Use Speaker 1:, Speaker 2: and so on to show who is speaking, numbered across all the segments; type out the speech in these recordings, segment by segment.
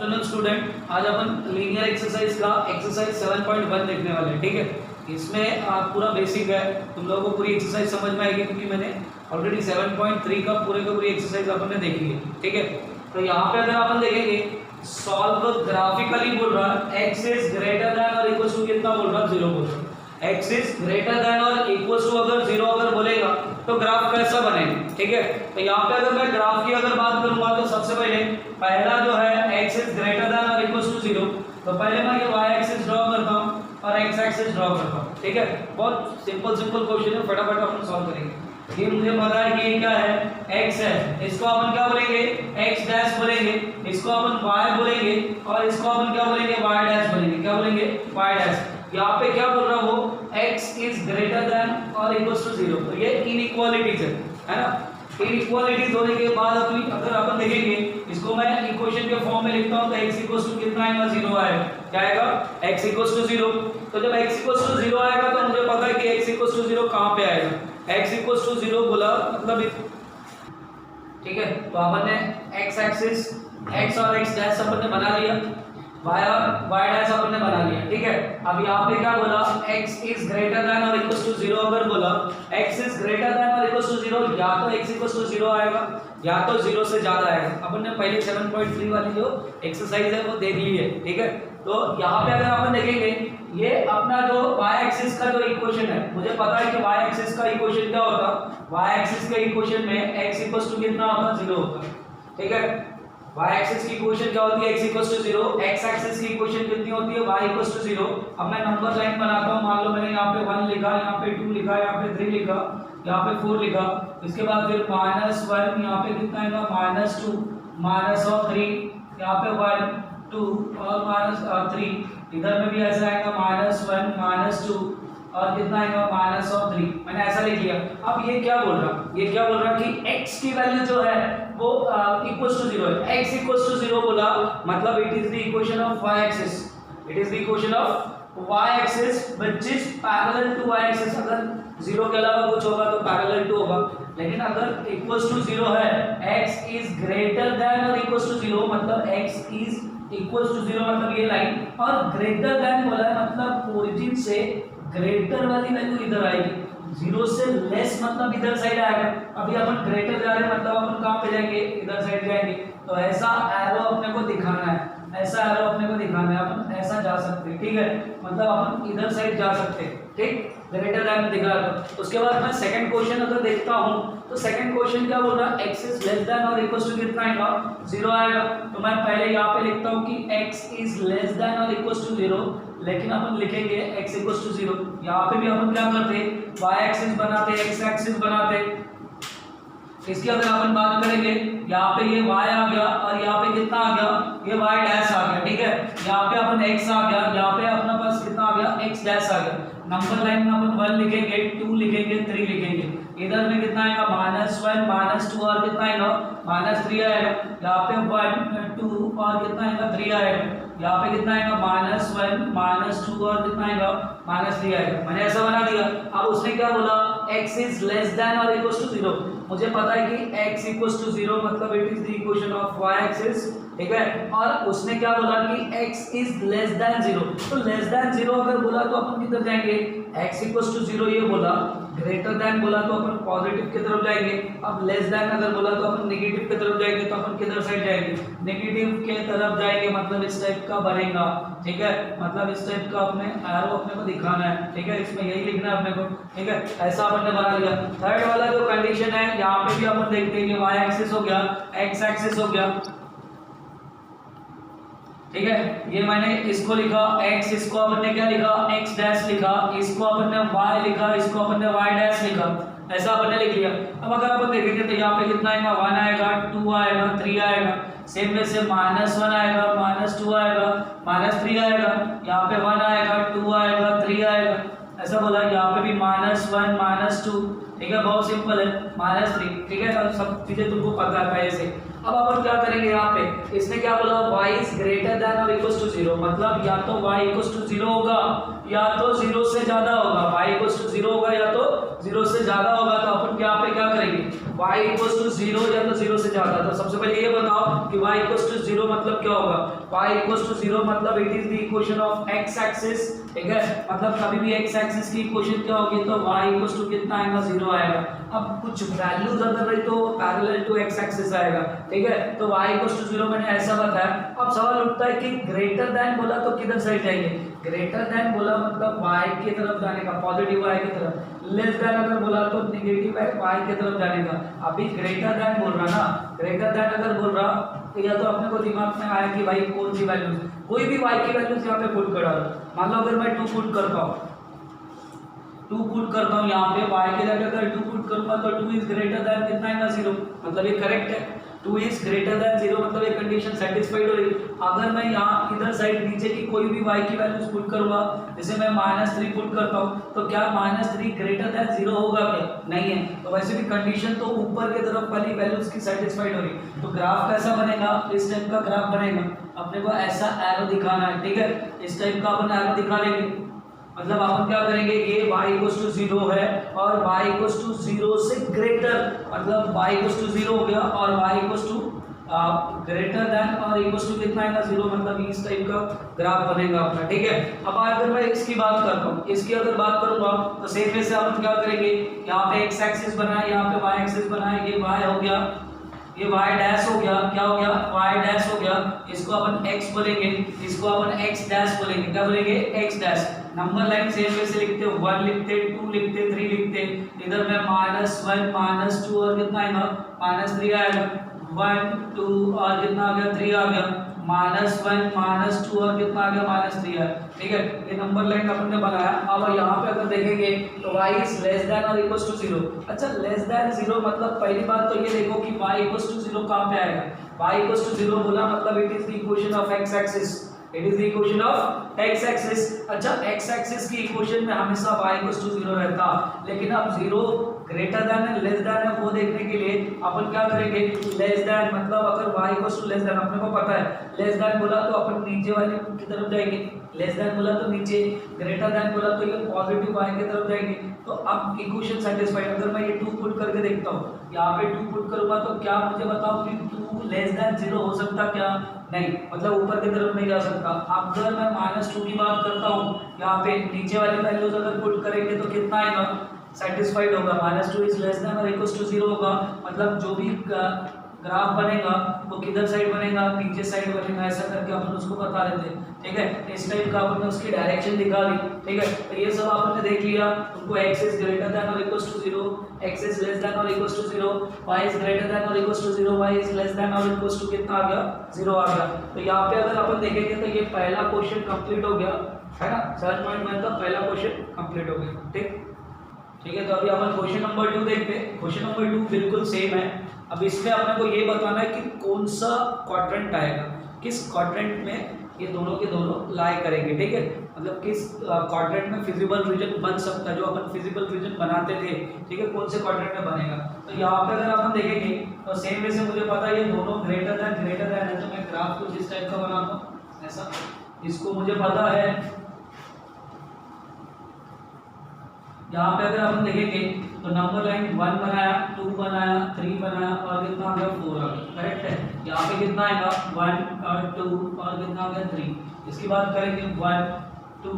Speaker 1: Afternoon student, आज अपन linear exercise का exercise 7.1 देखने वाले हैं। ठीक है, इसमें पूरा बेसिक है, तुम लोगों को पूरी एक्सरसाइज समझ में आएगी क्योंकि मैंने ऑलरेडी 7.3 का पूरी एक्सरसाइज अपन ने देखी है। ठीक है, तो यहाँ पे अगर अपन देखेंगे सॉल्व ग्राफिकली बोल रहा है x इज ग्रेटर देन और इक्वल टू कितना बोल रहा है 0 बोल रहा है। x इज ग्रेटर देन और इक्वल टू अगर 0 अगर बोलेगा तो ग्राफ कैसा बनेगा। ठीक है, तो यहाँ पे अगर मैं ग्राफ की अगर बात करूंगा तो सबसे पहला जो है x इज ग्रेटर देन और इक्वल टू 0, तो पहले मैं ये y एक्सिस ड्रॉ करता हूँ और x एक्सिस ड्रॉ करता हूँ। ठीक है, बहुत सिंपल क्वेश्चन है, फटाफट अपन सॉल्व करेंगे। ये मुझे पता है कि ये क्या है, x है, इसको अपन क्या बोलेंगे x डैश बोलेंगे, इसको अपन y बोलेंगे और इसको अपन क्या बोलेंगे y डैश बोलेंगे। क्या बोलेंगे y डैश। यहाँ पे क्या बोल रहा हूँ वो x इज ग्रेटर देन और इक्वल टू 0, तो ये इनइक्वालिटीज है ना। इनइक्वालिटीज होने के बाद अगर अपन देखेंगे इसको मैं इक्वेशन के फॉर्म में लिखता हूँ तो x इक्वल टू कितना आएगा 0 आएगा। क्या आएगा x इक्वल टू 0। तो जब x इक्वल टू 0 आएगा तो मुझे पता है कि x इक्वल टू 0 कहाँ पे आएगा, x इक्वल टू 0 बोला मतलब। ठीक है, तो अपन ने x एक्सिस x और x डैश अपन ने बना लिया, y और y डैश अपन ने बना लिया। ठीक है, अब यहाँ पे क्या बोला x इज ग्रेटर देन और इक्वल टू 0 अगर बोला x इज ग्रेटर देन और इक्वल टू 0, या तो x इक्वल टू 0 आएगा या तो 0 से ज्यादा आएगा। अपन ने पहले 7.3 वाली जो एक्सरसाइज है वो देख ली है। ठीक है, तो यहाँ पे अगर अपन देखेंगे ये अपना जो y एक्सिस का जो इक्वेशन है, मुझे पता है कि y एक्सिस का इक्वेशन क्या होता, y एक्सिस के इक्वेशन में x इक्वल टू कितना होता 0 होता। ठीक है, y एक्सिस की इक्वेशन क्या होती है x equal to 0, x axis की इक्वेशन कितनी होती है y इक्वल टू 0। अब मैं नंबर लाइन बनाता हूँ, मान लो मैंने यहाँ पे 1 लिखा, यहाँ पे 2 लिखा, यहाँ पे 3 लिखा, यहाँ पे 4 लिखा, इसके बाद फिर -1, यहाँ पे कितना आएगा -2, -3, यहाँ पे 1 2 और -3, इधर में भी ऐसा आएगा -1 -2 और कितना आएगा -3। मैंने ऐसा लिख लिया। अब ये क्या बोल रहा कि x की वैल्यू जो है वो इक्वल्स टू 0 है। x इक्वल्स टू 0 बोला मतलब it is the equation of y axis, it is the equation of y axis which is parallel to y axis. अगर 0 के अलावा कुछ होगा तो पैरेलल टू होगा, लेकिन अगर इक्वल्स टू 0 है x इज ग्रेटर देन और इक्वल्स टू 0 मतलब x इज इक्वल्स टू 0 मतलब ये लाइन, और ग्रेटर देन बोला है मतलब ओरिजिन से ग्रेटर वाली वैल्यू इधर आएगी, 0 से लेस मतलब इधर साइड आएगा। अभी अपन ग्रेटर जा रहे हैं मतलब अपन कहाँ पे जाएंगे, इधर साइड जाएंगे। तो ऐसा एरो अपने को दिखाना है, ऐसा एरो अपने को दिखाना है, अपन ऐसा जा सकते हैं। ठीक है, मतलब अपन इधर साइड जा सकते हैं। ठीक, ग्रेटर देन दिखा रहा। उसके बाद मैं सेकंड क्वेश्चन अगर देखता हूँ तो सेकंड क्वेश्चन क्या बोल रहा है, x इज लेस देन और इक्वल टू कितना आएगा 0 आएगा। तो मैं पहले यहाँ पे लिखता हूँ कि x इज लेस देन और इक्वल टू 0, लेकिन अपन लिखेंगे x इक्वल टू 0। यहाँ पे भी अपन क्या करते y एक्सिस बनाते, x एक्सिस बनाते। इसकी अगर अपन बात करेंगे यहाँ पे ये y आ गया और यहाँ पे कितना आ गया, ये y डैश आ गया। ठीक है, यहाँ पे अपन x आ गया, यहाँ पे अपना पास कितना आ गया x डैश आ गया। नंबर लाइन में अपन 1 लिखेंगे, 2 लिखेंगे, 3 लिखेंगे। इधर में कितना आएगा -1 -2 और कितना आएगा -3 आएगा। यहाँ पे 1 2 और कितना आएगा 3 आएगा। यहाँ पे कितना आएगा -1 -2 और कितना आएगा -3 आएगा। मैंने ऐसा बना दिया। अब उसने क्या बोला x इज लेस देन और इक्वल टू 0। मुझे पता है कि x इक्वल टू 0 मतलब it is the equation of y axis. ठीक है, और उसने क्या बोला कि x इज लेस देन 0। तो लेस देन 0 अगर बोला तो अपन किधर जाएंगे, x इक्वल टू 0 ये बोला, ग्रेटर देन बोला तो अपन पॉजिटिव की तरफ जाएंगे। अब लेस देन अगर बोला तो अपन नेगेटिव की तरफ जाएंगे। तो अपन किधर साइड जाएंगे, नेगेटिव के तरफ जाएंगे, मतलब इस टाइप का बनेगा। ठीक है, मतलब इस टाइप का अपने एरो अपने को दिखाना है। ठीक है, इसमें यही लिखना है अपने को। ठीक है, ऐसा अपन ने बना लिया। थर्ड वाला जो कंडीशन है यहाँ पे भी अपन देखते हैं कि y एक्सिस हो गया, x एक्सिस हो गया। ठीक है, ये मैंने इसको लिखा x, इसको अपन ने क्या लिखा x डैश लिखा, इसको अपन ने y लिखा, इसको अपन ने y डैश लिखा। ऐसा अपन ने लिख लिया। अब अगर अपन देखेंगे तो यहाँ पे कितना आएगा 1 आएगा, 2 आएगा, 3 आएगा। सेम में से -1 आएगा, -2 आएगा, -3 आएगा। यहाँ पे 1 आएगा, 2 आएगा, 3 आएगा। ऐसा बोला। यहाँ पे भी -1 -2। ठीक है, बहुत सिंपल है -3। ठीक है, अब सब चीजें तुमको पता है पहले से। अब अपन क्या करेंगे, यहाँ पे इसने क्या बोला y इज ग्रेटर देन और इक्वल टू 0, मतलब या तो y इक्वल टू 0 होगा या तो 0 से ज्यादा होगा। y इक्वल टू 0 होगा या तो 0 से ज्यादा होगा। तो अपन यहाँ पे क्या करेंगे, y इक्वल्स टू 0 या तो 0 से ज़्यादा। तो सबसे पहले ये बताओ कि y इक्वल्स टू 0 मतलब क्या होगा। y इक्वल्स टू 0 मतलब it is the equation of x axis, ठीक है। मतलब कभी भी x एक्सिस की इक्वेशन क्या होगी तो y इक्वल्स टू कितना आएगा, 0 आएगा। अब कुछ वैल्यूज अगर रही तो पैरेलल टू x एक्सिस आएगा, ठीक है। तो y इक्वल्स टू 0 मैंने ऐसा बताया। अब सवाल उठता है कि ग्रेटर देन बोला तो किधर साइड जाएंगे। ग्रेटर देन बोला मतलब y की तरफ जाने का, पॉजिटिव y की तरफ। लेस देन अगर बोला तो नेगेटिव y की तरफ जाने का। अभी ग्रेटर देन बोल रहा ना, ग्रेटर देन अगर बोल रहा तो या तो अपने को दिमाग में आया कि भाई कौन सी वैल्यूज, कोई भी y की वैल्यूज यहाँ पे पुट करा दो। मान लो अगर मैं 2 पुट करता हूँ, 2 पुट करता हूँ यहाँ पे y की जगह अगर 2 पुट करूंगा तो 2 इज ग्रेटर देन कितना आएगा, 0। मतलब ये करेक्ट है। 2 इज ग्रेटर देन 0 मतलब ये कंडीशन सेटिस्फाइड हो रही। अगर मैं यहाँ इधर साइड नीचे की कोई भी y की वैल्यूज पुट करूंगा, जैसे मैं -3 पुट करता हूँ तो क्या -3 ग्रेटर देन 0 होगा क्या, नहीं है। तो वैसे भी कंडीशन तो ऊपर की तरफ वाली वैल्यूज की सेटिस्फाइड हो रही। तो ग्राफ कैसा बनेगा, इस टाइप का ग्राफ बनेगा। अपने को ऐसा एरो दिखाना है, ठीक है। इस टाइप का अपन एरो दिखा लेंगे। मतलब अपन क्या करेंगे, ये y इक्वल्स टू 0 है और y इक्वल्स टू 0 से ग्रेटर, मतलब y इक्वल्स टू 0 हो गया और y equals to greater than और इक्वल्स टू कितना आएगा, 0। मतलब इस टाइप का ग्राफ बनेगा अपना, ठीक है। अब अगर मैं इसकी बात करता हूँ, इसकी अगर बात करूंगा तो सेम वे से अपन क्या करेंगे, यहाँ पे x एक्सिस बनाए, यहाँ पे y एक्सिस बनाए, ये y हो गया, ये y डैश हो गया, क्या हो गया, y डैश हो गया। इसको अपन x बोलेंगे, इसको अपन x डैश बोलेंगे, क्या बोलेंगे, x dash. Number line same way से लिखते, 1 लिखते, 2 लिखते, 3 लिखते। इधर में -1 -2 और कितना आएगा, -3 आएगा। 1 2 और कितना आ गया, 3 आ गया। -1 -2 और कितना आ गया, -3 है, ठीक है। ये नंबर लाइन अपन ने बनाया। अब यहाँ पे अगर देखेंगे तो y इज लेस देन और इक्वल्स टू 0। अच्छा, लेस देन 0 मतलब पहली बात तो ये देखो कि y इक्वल्स टू 0 कहाँ पे आएगा। y इक्वल्स टू 0 बोला मतलब it is the equation of x axis, it is the equation of x axis. अच्छा, x एक्सिस की इक्वेशन में हमेशा y इक्वल्स टू 0 रहता, लेकिन अब 0 ग्रेटर देन है लेस देन है वो देखने के लिए अपन क्या करेंगे, लेस देन मतलब अगर y equals to less than, अपने को पता है लेस देन बोला तो अपन नीचे वाले की तरफ जाएंगे, लेस देन बोला तो नीचे, ग्रेटर देन बोला तो ये पॉजिटिव y की तरफ जाएंगे। तो अब इक्वेशन सेटिस्फाइड। अगर मैं ये 2 पुट करके देखता हूँ, यहाँ पे 2 पुट करूंगा तो क्या मुझे बताओ कि 2 लेस देन 0 हो सकता क्या, नहीं, मतलब ऊपर की तरफ नहीं जा सकता। अगर मैं -2 की बात करता हूँ, यहाँ पे नीचे वाली वैल्यूज अगर पुट करेंगे तो कितना आएगा, सेटिस्फाइड होगा। -2 इज लेस देन और इक्वल्स टू 0 होगा। मतलब जो भी ग्राफ बनेगा वो किधर साइड बनेगा, नीचे साइड बनेगा। ऐसा करके अपन उसको बता देते हैं, ठीक है। इस टाइप का अपन ने उसकी डायरेक्शन दिखा दी, ठीक है। तो ये सब अपन ने देख लिया। उनको x इज ग्रेटर देन और equals to 0, x is less than और equals to 0, y is greater than और equals to 0, y is less than और इक्वल्स टू कितना आ गया, 0 आ गया। तो यहाँ पे अगर अपन देखेंगे तो ये पहला क्वेश्चन कंप्लीट हो गया, है ना। 7.1 का पहला क्वेश्चन कंप्लीट हो गया, ठीक है। तो अभी अपन क्वेश्चन नंबर 2 देखते हैं। क्वेश्चन नंबर 2 बिल्कुल सेम है। अब इसमें अपने को ये बताना है कि कौन सा क्वाड्रेंट आएगा, किस क्वाड्रेंट में ये दोनों के दोनों लाई करेंगे, ठीक है। मतलब किस क्वाड्रेंट में फिजिबल रीजन बन सकता है, जो अपन फिजिबल रीजन बनाते थे, ठीक है, कौन से क्वाड्रेंट में बनेगा। तो यहाँ पे अगर अपन देखेंगे तो सेम वे से मुझे पता है ये दोनों ग्रेटर देन है। तो मैं ग्राफ को जिस टाइप का बनाता हूँ ऐसा, इसको मुझे पता है। यहाँ पे अगर अपन देखेंगे तो नंबर लाइन 1 बनाया, 2 बनाया, 3 बनाया और कितना आ गया, 4 आ गया, करेक्ट है। यहाँ पे कितना आएगा, 1 और 2 और कितना आ गया, 3। इसकी बात करेंगे 1 2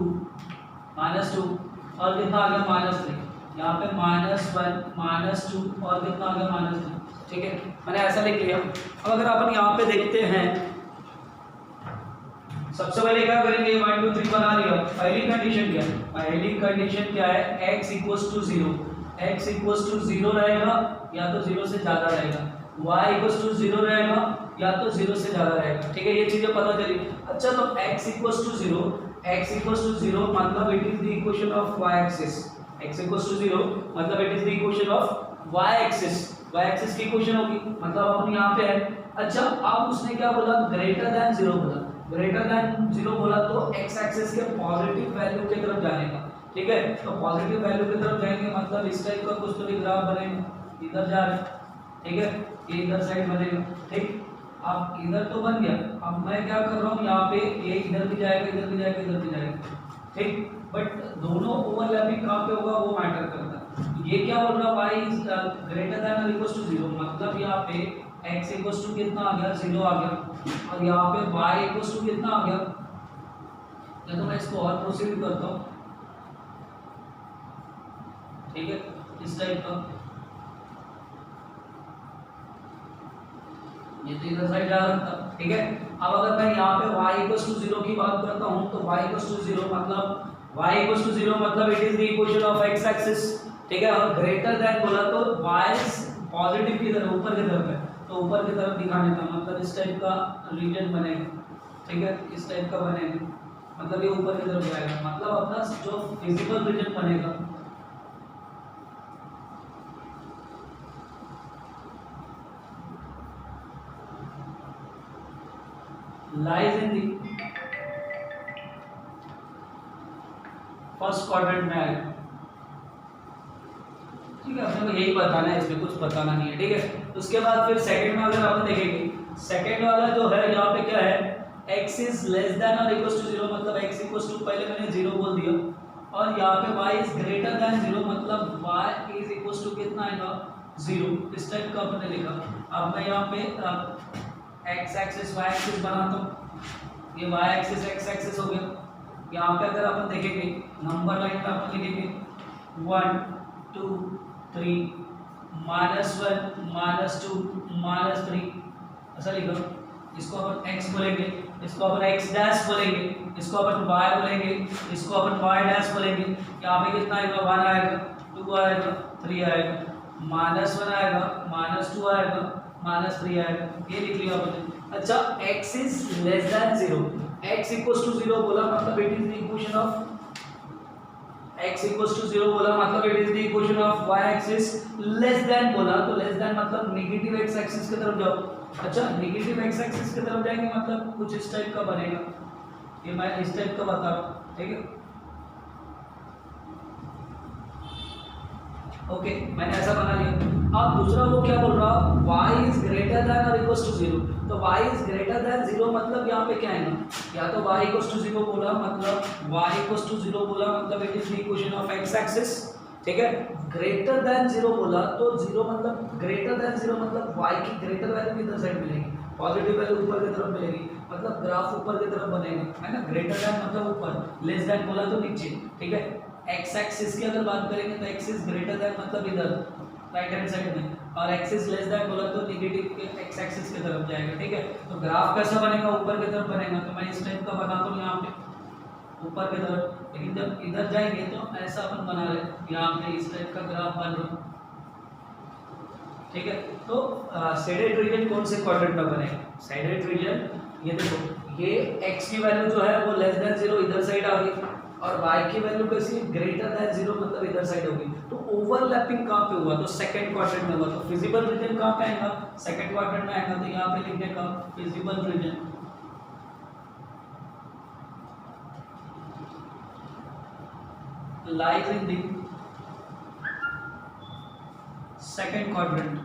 Speaker 1: -2 और कितना आ गया, -3। यहाँ पे -1 -2 और कितना आ गया, -3, ठीक है। मैंने ऐसा लिख लिया। अब अगर अपन यहाँ पे देखते हैं, सबसे पहले क्या करेंगे, 1 2 3 बना लिया। पहली कंडीशन क्या है, पहली कंडीशन क्या है, x equals to 0, x equals to 0 रहेगा या तो 0 से ज़्यादा रहेगा, y इक्वल्स टू 0 रहेगा या तो 0 से ज़्यादा रहेगा, ठीक है। ये चीज़ें पता चली। अच्छा, तो x equals to 0, x equals to 0 मतलब it is the equation of y axis. x equals to 0 मतलब it is the equation of y axis, y axis की इक्वेशन होगी। मतलब अपन यहाँ पे है। अच्छा, अब उसने क्या बोला, ग्रेटर देन 0 बोला। ग्रेटर देन 0 बोला तो x एक्सिस के पॉजिटिव वैल्यू की तरफ जाने का, ठीक है। तो पॉजिटिव वैल्यू की तरफ जाएंगे मतलब इस टाइप का कुछ तो ग्राफ बनेगा, इधर जा रहे, ठीक है। ये इधर साइड बनेगा, ठीक। अब इधर तो बन गया। अब मैं क्या कर रहा हूँ, यहाँ पे ये इधर भी जाएगा, इधर भी जाएगा, इधर भी जाएगा, ठीक। बट दोनों ओवरलैपिंग कहाँ पे होगा वो मैटर करता है। ये क्या बोल रहा y इज ग्रेटर देन और इक्वल टू 0, मतलब यहाँ पे x इक्वल टू कितना आ गया 0 आ गया, और यहाँ पे y इक्वल टू कितना आ गया। या तो मैं इसको और प्रोसीड करता हूँ, ठीक है, इस टाइप का, ये तो इधर साइड जा रहा था, ठीक है। अब अगर मैं यहाँ पे y इक्वल टू 0 की बात करता हूँ तो y इक्वल टू 0 मतलब y इक्वल टू 0 मतलब it is the equation of x axis, ठीक है। और ग्रेटर देन बोला तो y पॉजिटिव की तरफ ऊपर की तरफ है, तो ऊपर की तरफ दिखाने का मतलब इस टाइप का रीजन बनेगा, ठीक है, इस टाइप का बनेगा, मतलब ये ऊपर की तरफ जाएगा, मतलब अपना जो फिजिकल रीजन बनेगा lies in the first quadrant में आएगा, ठीक है। अपने को यही बताना है, इसमें कुछ बताना नहीं है, ठीक है। उसके बाद फिर सेकंड में अगर अपन देखेंगे, सेकंड वाला जो है यहाँ पे क्या है, x इज लेस देन और इक्वल टू 0 मतलब x इक्वल टू पहले मैंने 0 बोल दिया, और यहाँ पे y इज ग्रेटर देन 0 मतलब y इज इक्वल टू कितना आएगा 0, इस टाइप का अपने लिखा। अब मैं यहाँ पे x एक्सिस y एक्सिस बनाता हूँ, ये y एक्सिस x एक्सिस हो गया। यहाँ पे अगर अपन देखेंगे नंबर लाइन पे अपन लिखेंगे 1 2 3 -1 -2 -3 ऐसा लिखो। इसको अपन x बोलेंगे, इसको अपन x डैश बोलेंगे, इसको अपन y बोलेंगे, इसको अपन y डैश बोलेंगे। यहाँ पे कितना आएगा 1 आएगा, 2 आएगा, 3 आएगा, -1 आएगा, -2 आएगा, -3 आएगा, ये लिख लिया आपने। अच्छा, x is less than 0, x equals to 0 बोला मतलब it is the equation of x equals to 0 बोला मतलब it is the equation of y axis. Less than बोला तो लेस देन मतलब नेगेटिव x एक्सिस की तरफ जाओ। अच्छा, नेगेटिव x एक्सिस की तरफ जाएंगे मतलब कुछ इस टाइप का बनेगा, ये मैं इस टाइप का बता रहा हूं, ठीक है। ओके, मैंने ऐसा बना लिया। अब दूसरा वो क्या बोल रहा, y इज ग्रेटर देन और इक्वल्स टू 0, तो y इज ग्रेटर देन 0 मतलब यहाँ पे क्या आएगा, या तो y इक्वल्स टू 0 बोला मतलब y इक्वल्स टू 0 बोला मतलब it is the equation of x axis, ठीक है। ग्रेटर देन 0 बोला तो 0 मतलब ग्रेटर देन 0 मतलब y की ग्रेटर वैल्यू किधर साइड मिलेगी, पॉजिटिव वैल्यू ऊपर की तरफ मिलेगी, मतलब ग्राफ ऊपर की तरफ बनेगा, है ना। ग्रेटर देन मतलब ऊपर, लेस देन बोला तो नीचे, ठीक है। x एक्सिस की अगर बात करेंगे तो x इज ग्रेटर देन मतलब इधर राइट हैंड साइड में, और x इज लेस देन बोला तो नेगेटिव के x एक्सिस की तरफ जाएगा, ठीक है। तो ग्राफ कैसा बनेगा, ऊपर की तरफ बनेगा, तो मैं इस टाइप का बनाता हूँ यहाँ पे ऊपर की तरफ, लेकिन जब इधर जाएंगे तो ऐसा अपन बना रहे, यहाँ पे इस टाइप का ग्राफ बन रहा, ठीक है। तो शेडेड रीजन कौन से क्वाड्रेंट में बनेगा, शेडेड रीजन ये देखो, ये x की वैल्यू जो है वो लेस देन 0 इधर साइड आ गई, और y की वैल्यू कैसी ग्रेटर देन 0 मतलब इधर साइड होगी। तो ओवरलैपिंग कहाँ पे हुआ, तो सेकंड क्वाड्रेंट में हुआ। तो फिजिबल रीजन कहाँ पे आएगा, सेकंड क्वाड्रेंट में आएगा, तो यहाँ पे लिखने का feasible region lies in the second quadrant।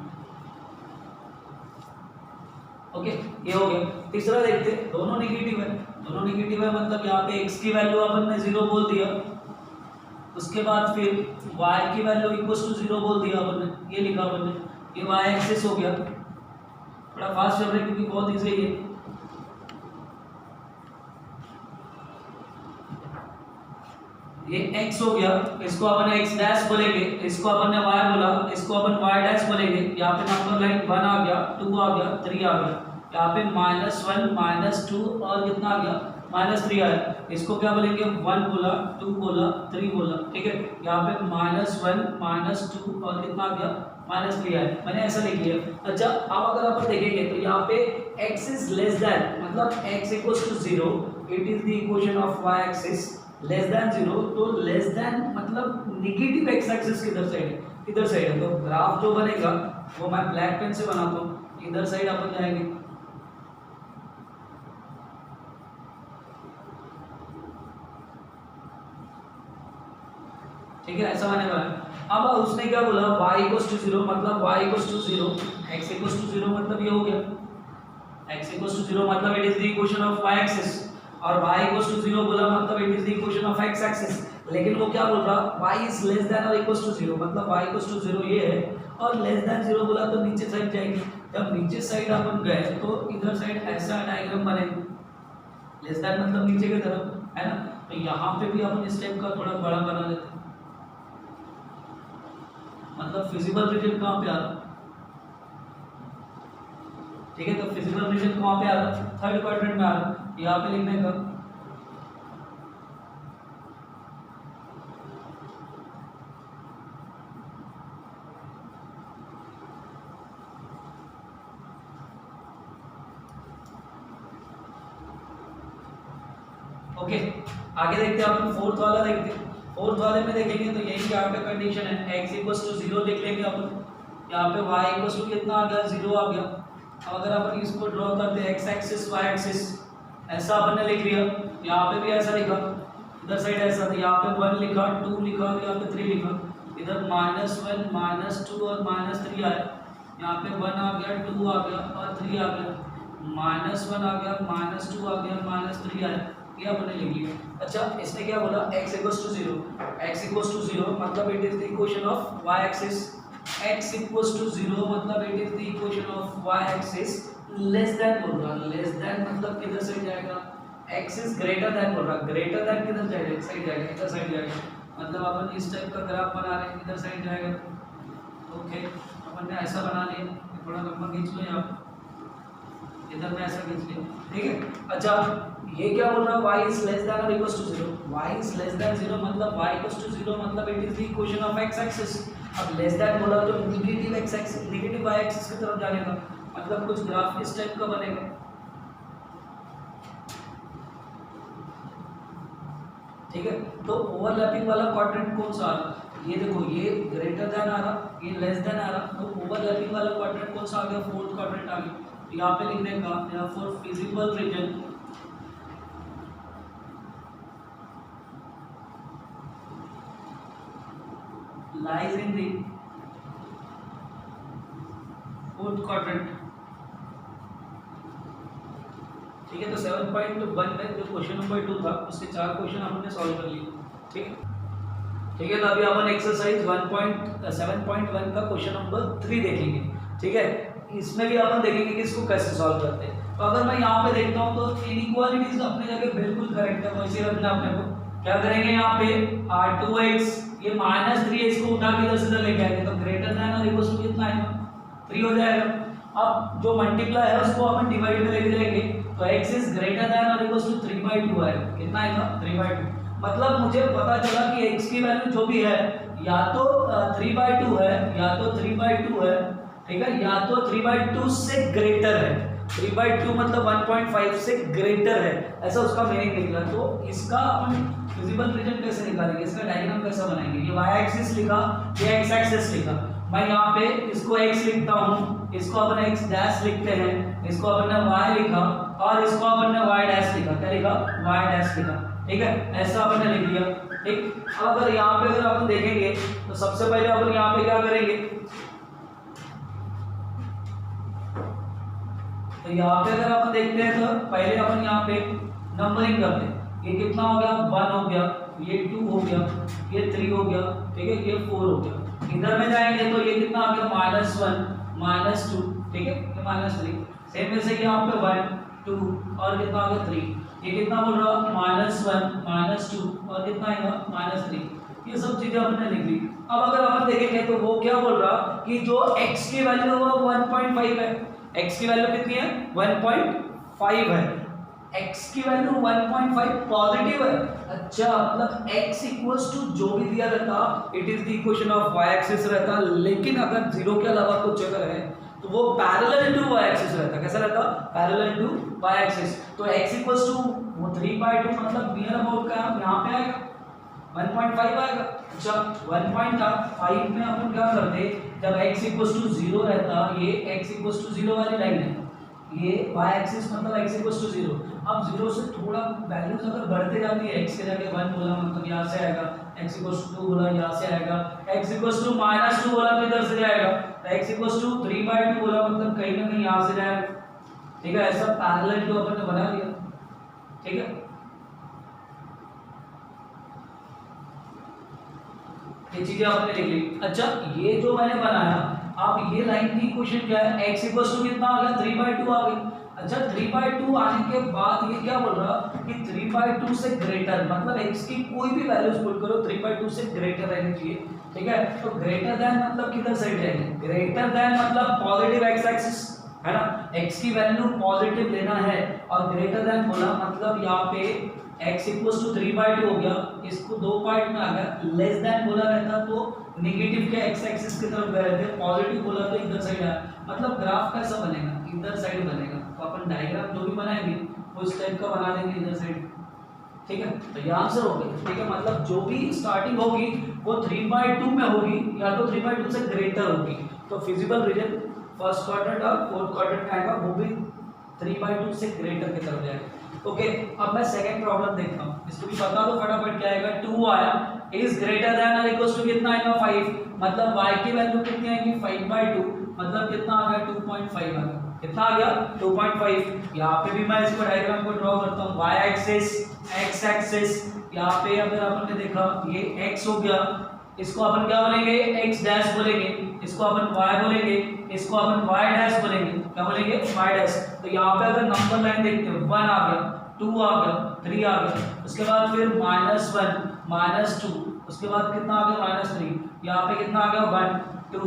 Speaker 1: Okay, ये हो गया। तीसरा देखते, दोनों नेगेटिव है, दोनों नेगेटिव है मतलब यहाँ पे x की वैल्यू अपन ने 0 बोल दिया, उसके बाद फिर y की वैल्यू इक्वल्स टू 0 बोल दिया अपन ने, ये लिखा अपन ने, ये y एक्सिस हो गया। थोड़ा फास्ट चल रहा है क्योंकि बहुत इजी है। ये x हो गया, इसको अपन x डैश बोलेंगे, इसको अपन ने y बोला, इसको अपन y डैश बोलेंगे। यहाँ पे नंबर लाइन 1 आ गया, 2 आ गया, 3 आ गया, यहाँ पे -1 -2 और कितना आ गया -3 आया। इसको क्या बोलेंगे, 1 बोला, 2 बोला, 3 बोला, ठीक है। यहाँ पे -1 -2 और कितना आ गया -3 आया, मैंने ऐसा लिख लिया। अच्छा, अब अगर अपन देखेंगे तो यहाँ पे x इज लेस देन मतलब x equals to 0, it is the equation of y axis. Less than 0 तो लेस देन मतलब नेगेटिव x एक्सिस किधर साइड है, इधर साइड है। तो ग्राफ जो बनेगा वो मैं ब्लैक पेन से बनाता हूँ, इधर साइड अपन जाएंगे, ठीक है, ऐसा मैंने बनाया। अब उसने क्या बोला, y इक्वल्स टू 0 मतलब y equals to 0, x equals to 0 मतलब ये हो गया, x इक्वल्स टू 0 मतलब it is the equation of y axis. और y इक्वल्स टू 0 बोला मतलब it is the equation of x axis. लेकिन वो क्या बोल रहा, y इज लेस देन और इक्वल्स टू 0 मतलब y इक्वल्स टू 0 ये है, और लेस देन 0 बोला तो नीचे साइड जाएगी। जब नीचे साइड अपन गए तो इधर साइड ऐसा डायग्राम बनेगा, लेस देन मतलब नीचे की तरफ है ना। तो यहाँ पे भी अपन इस टाइप का थोड़ा बड़ा बना लेते हैं, मतलब फिजिबल रीजन कहाँ पे आ रहा, ठीक है। तो फिजिबल रीजन कहाँ पे आ रहा, थर्ड क्वाड्रेंट में आ रहा, यहाँ पे लिखने का ओके। आगे देखते हैं अपन फोर्थ वाला देखते हैं। फोर्थ वाले में देखेंगे तो यही क्या का कंडीशन है, x इक्वल्स टू 0 लिख लेंगे अपन, यहाँ पे y इक्वल्स टू कितना आ गया, 0 आ गया। अब अगर अपन इसको ड्रॉ करते हैं x एक्सिस y एक्सिस, ऐसा अपन ने लिख लिया, यहाँ पे भी ऐसा लिखा, इधर साइड ऐसा था, यहाँ पे 1 लिखा, 2 लिखा, यहाँ पे 3 लिखा, इधर -1 -2 और -3 आया, यहाँ पे 1 आ गया, 2 आ गया और 3 आ गया, -1 आ गया, -2 आ गया, -3 आया, ये आपने लिख लिया। अच्छा, इसने क्या बोला, x equals to 0, x equals to 0 मतलब it is the equation of y axis, x equals to 0 मतलब it is the equation of y axis less than बोल रहा, लेस देन मतलब किधर साइड जाएगा, x इज ग्रेटर देन बोल रहा, greater than किधर जाएगा, साइड जाएगा, इधर साइड जाएगा, मतलब अपन इस टाइप का ग्राफ बना रहे हैं, इधर साइड जाएगा। ओके, अपन ने ऐसा बना लिया, थोड़ा लंबा खींच लो यहाँ, इधर में ऐसा खींच लिया, ठीक है। अच्छा, ये क्या बोल रहा है, y इज लेस देन और equals to 0, y is less than 0 मतलब y इक्वल्स टू 0 मतलब it is the equation of x axis. अब लेस देन बोला तो negative x axis, negative y axis की तरफ जाने का मतलब कुछ ग्राफ इस टाइप का बनेगा, ठीक है। तो ओवरलैपिंग वाला क्वाड्रेंट कौन सा आ रहा, ये देखो, ये ग्रेटर देन आ रहा, ये लेस देन आ रहा, तो ओवरलैपिंग वाला क्वाड्रेंट कौन सा आ गया, फोर्थ क्वाड्रेंट आ गया। यहाँ पे लिखने का, यहाँ for feasible region lies in the fourth quadrant, ठीक है। तो 7.1 में जो क्वेश्चन नंबर 2 था उसके 4 क्वेश्चन हमने सॉल्व कर लिए, ठीक है, ठीक है। तो अभी अपन एक्सरसाइज 1.7.1 का क्वेश्चन नंबर 3 देखेंगे, ठीक है। इसमें भी अपन देखेंगे कि इसको कैसे सॉल्व करते हैं। तो अगर मैं यहाँ पे देखता हूँ तो इनइक्वालिटीज अपने जगह बिल्कुल करेक्ट है, वैसे रखना अपने को। क्या करेंगे यहाँ पे, r2x ये -3x को उठा के इधर से इधर लेके आएंगे, तो ग्रेटर देन और इक्वल टू कितना आएगा, 3 हो जाएगा। अब जो मल्टीप्लाई है उसको अपन डिवाइड में लेके जाएंगे, तो x इज ग्रेटर देन और इक्वल टू 3/2 आएगा, कितना आएगा, 3/2। मतलब मुझे पता चला कि x की वैल्यू जो भी है या तो 3/2 है या तो 3/2 है, ठीक है, या तो 3/2 से ग्रेटर है, 3/2 मतलब 1.5 से ग्रेटर है, ऐसा उसका मीनिंग निकला। तो इसका अपन फिजिबल रीजन कैसे निकालेंगे, इसका डायग्राम कैसा बनाएंगे, ये y एक्सिस लिखा, ये x एक्सिस लिखा, मैं यहाँ पे इसको x लिखता हूँ, इसको अपन x डैश लिखते हैं, इसको अपन ने y लिखा और इसको अपन ने y डैश लिखा, क्या लिखा, y डैश लिखा, ठीक है, ऐसा अपन ने लिख लिया, ठीक। अब अगर यहाँ पे अगर अपन देखेंगे तो सबसे पहले अपन यहाँ पे क्या करेंगे, तो यहाँ पे अगर अपन देखते हैं तो पहले अपन यहाँ पे नंबरिंग करते हैं, ये कितना हो गया, 1 हो गया, ये 2 हो गया, ये 3 हो गया, ठीक है, ये 4 हो गया। इधर में जाएंगे तो ये कितना आ गया, -1 -2, ठीक है, ये -3। सेम वैसे कि यहाँ पे 1 2 और कितना आ गया 3, ये कितना बोल रहा, -1 -2 और कितना आएगा, -3। ये सब चीजें हमने लिख ली। अब अगर अपन देखेंगे तो वो क्या बोल रहा कि जो x की वैल्यू है वो 1.5 है, x की वैल्यू कितनी है, 1.5 है, x की वैल्यू 1.5 पॉजिटिव है। अच्छा, मतलब x इक्वल्स टू जो भी दिया रहता it is the equation of y axis रहता, लेकिन अगर 0 के अलावा कुछ अगर है तो वो पैरेलल टू y एक्सिस रहता, कैसा रहता, पैरेलल टू y एक्सिस। तो x इक्वल्स टू वो 3/2 मतलब नियर अबाउट का यहाँ पे आएगा 1.5 आएगा। अच्छा, 1.5 में अपन क्या करते, जब x इक्वल्स टू 0 रहता, ये x इक्वल्स टू 0 वाली लाइन है, ये y एक्सिस मतलब x इक्वल्स टू 0। अब 0 से थोड़ा वैल्यूज अगर बढ़ते जाती है, x के जगह 1 बोला मतलब यहाँ से आएगा, x इक्वल्स टू 2 बोला यहाँ से आएगा, x इक्वल्स टू -2 बोला तो इधर से जाएगा, x इक्वल्स टू 3/2 बोला मतलब कहीं ना कहीं यहाँ से जाएगा, ठीक है। ऐसा पैरेलल टू अपन ने बना लिया, ठीक है, ये चीजें आपने लिख ली। अच्छा, ये जो मैंने बनाया, आप ये लाइन की इक्वेशन क्या है, x इक्वल्स टू कितना आ गया 3/2 आ गई। अच्छा, 3/2 आने के बाद ये क्या बोल रहा कि 3/2 से ग्रेटर, मतलब x की कोई भी वैल्यूज पुट करो 3/2 से ग्रेटर रहनी चाहिए। ठीक है, तो ग्रेटर देन मतलब किधर साइड जाएंगे, ग्रेटर देन मतलब पॉजिटिव x एक्सिस है ना, x की वैल्यू पॉजिटिव लेना है, और ग्रेटर देन बोला मतलब यहाँ पे x इक्वल्स टू 3/2 हो गया, इसको दो पार्ट में आ गया, लेस देन बोला रहता तो नेगेटिव के x एक्सिस की तरफ गए रहते, पॉजिटिव बोला तो इधर साइड आया, मतलब ग्राफ कैसा बनेगा, इधर साइड बनेगा। तो अपन डायग्राम जो भी बनाएंगे वो इस टाइप का बना देंगे इधर साइड। ठीक है, तो ये आंसर हो गया। ठीक है, मतलब जो भी स्टार्टिंग होगी वो 3/2 में होगी या तो 3/2 से ग्रेटर होगी, तो फिजिबल रीजन फर्स्ट क्वाड्रेंट और फोर्थ क्वाड्रेंट में आएगा, वो भी 3/2 से ग्रेटर की तरफ जाएगा। ओके, अब मैं सेकंड प्रॉब्लम देखता हूँ, इसको भी बता दो फटाफट क्या आएगा। 2 आया, इज ग्रेटर देन और इक्वल्स टू कितना आएगा 5, मतलब y की वैल्यू कितनी आएगी 5/2, मतलब कितना आ गया 2.5 आ गया, कितना आ गया 2.5। यहाँ पे भी मैं इसको डायग्राम को ड्रॉ करता हूँ, y एक्सिस x एक्सिस, यहाँ पे अगर अपन ने देखा ये x हो गया, इसको अपन क्या बोलेंगे x डैश बोलेंगे, इसको अपन y बोलेंगे, इसको अपन y डैश बोलेंगे, क्या बोलेंगे y डैश। तो यहाँ पे अगर नंबर लाइन देखते हो 1 आ गया, 2 आ गया, 3 आ गया, उसके बाद फिर -1 -2, उसके बाद कितना आ गया -3, यहाँ पे कितना आ गया 1 2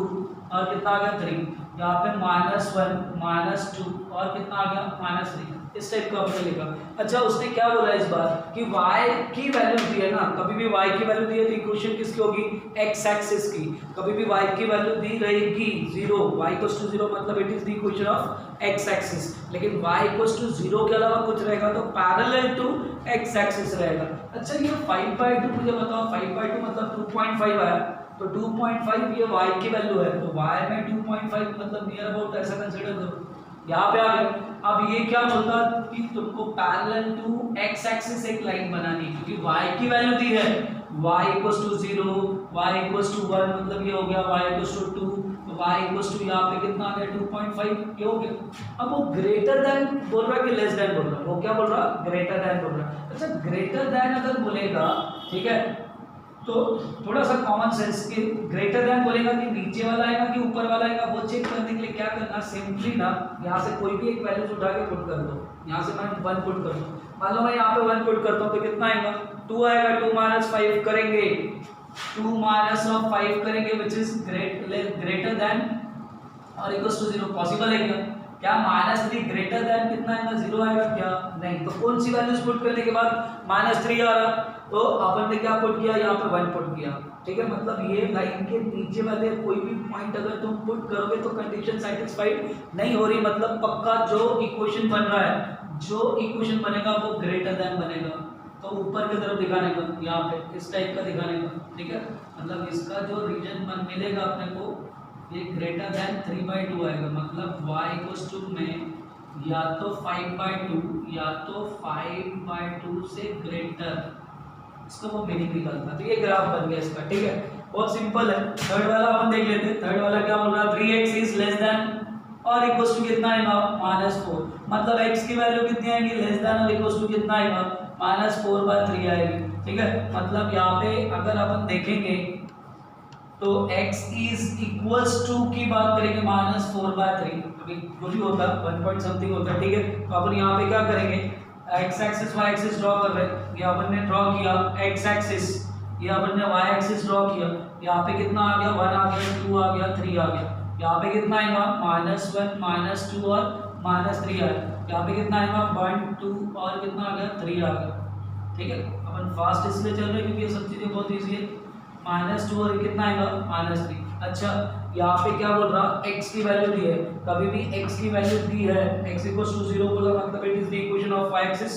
Speaker 1: और कितना आ गया 3, यहाँ पे -1 -2 और कितना आ गया -3, इस टाइप का आपने लिखा। अच्छा, उसने क्या बोला इस बार कि y की वैल्यू दी है ना, कभी भी y की वैल्यू दी है तो इक्वेशन किसकी होगी x एक्सिस की, कभी भी y की वैल्यू दी रहेगी 0, y इक्वल्स टू 0 मतलब it is the equation of x axis, लेकिन y इक्वल्स टू 0 के अलावा कुछ रहेगा तो पैरेलल टू x एक्सिस रहेगा। अच्छा, ये 5/2 मुझे बताओ, 5/2 मतलब 2.5 आया, तो 2.5 ये y की वैल्यू है, तो y में 2.5 मतलब नियर अबाउट ऐसा कंसीडर करो, यहाँ पे आ गया। अब ये क्या बोलता कि तुमको पैरेलल टू x एक्सिस एक लाइन बनानी, क्योंकि y की वैल्यू दी है, y equals to 0, y equals to 1 मतलब ये हो गया y इक्वल्स टू 2, तो y इक्वल्स टू यहाँ पे कितना आ गया 2.5, ये हो गया। अब वो ग्रेटर देन बोल रहा है कि लेस देन बोल रहा है, वो क्या बोल रहा है ग्रेटर देन बोल रहा है। अच्छा, ग्रेटर देन अगर बोलेगा, ठीक है, तो थोड़ा सा कॉमन सेंस कि ग्रेटर देन बोलेगा कि नीचे वाला आएगा कि ऊपर वाला आएगा, वो चेक करने के लिए क्या करना, सिंपली ना यहाँ से कोई भी एक वैल्यूज उठा के पुट कर दो। यहाँ से मैं 1 पुट कर दूँ, मान लो मैं यहाँ पे 1 पुट करता हूँ तो कितना आएगा 2 आएगा, 2 - 5 करेंगे, 2 - 5 करेंगे विच इज ग्रेटर देन और इक्वल्स टू 0, पॉसिबल है क्या -3 ग्रेटर देन कितना आएगा 0 आएगा क्या, नहीं। तो कौन सी वैल्यूज पुट करने के बाद -3 आ रहा, तो अपन ने क्या पुट किया यहाँ पे 1 पुट किया। ठीक है, मतलब ये लाइन के नीचे वाले कोई भी पॉइंट अगर तुम पुट करोगे तो कंडीशन सेटिस्फाइड नहीं हो रही, मतलब पक्का जो इक्वेशन बन रहा है, जो इक्वेशन बनेगा वो ग्रेटर देन बनेगा, तो ऊपर की तरफ दिखाने का, यहाँ पे इस टाइप का दिखाने का। ठीक है, मतलब इसका जो रीजन मिलेगा अपने को ये ग्रेटर देन 3/2 आएगा, मतलब y इक्वल्स टू में या तो 5/2 या तो 5/2 से ग्रेटर, इसका वो मीनिंग निकलता है। तो ये ग्राफ बन गया इसका। ठीक है, बहुत सिंपल है। थर्ड वाला अपन देख लेते हैं, थर्ड वाला क्या बोल रहा है 3x इज लेस देन और इक्वल्स टू कितना आएगा -4, मतलब x की वैल्यू कितनी आएगी लेस देन और इक्वल्स टू कितना आएगा -4/3 आएगी। ठीक है, मतलब यहाँ पे अगर अपन देखेंगे तो x इज इक्वल्स टू की बात करेंगे -4/3, अभी जो भी होता 1 पॉइंट समथिंग होता है। ठीक है, तो अपन यहाँ पे क्या करेंगे x axis y axis draw कर रहे हैं, ये अपन ने ड्रॉ किया x एक्सिस, ये अपन ने y एक्सिस ड्रॉ किया, यहाँ पे कितना आ गया 1 आ गया, 2 आ गया, 3 आ गया, यहाँ पे कितना आएगा -1 -2 और -3 आया, यहाँ पे कितना आएगा 1 2 और कितना आ गया 3 आ गया। ठीक है, अपन फास्ट इसलिए चल रहे हैं क्योंकि ये सब चीज़ें बहुत ईजी है। -2 और कितना आएगा -3। अच्छा, यहाँ पे क्या बोल रहा x की वैल्यू दी है, कभी भी x की वैल्यू दी है x इक्वल्स टू 0 बोला मतलब it is the equation of y axis,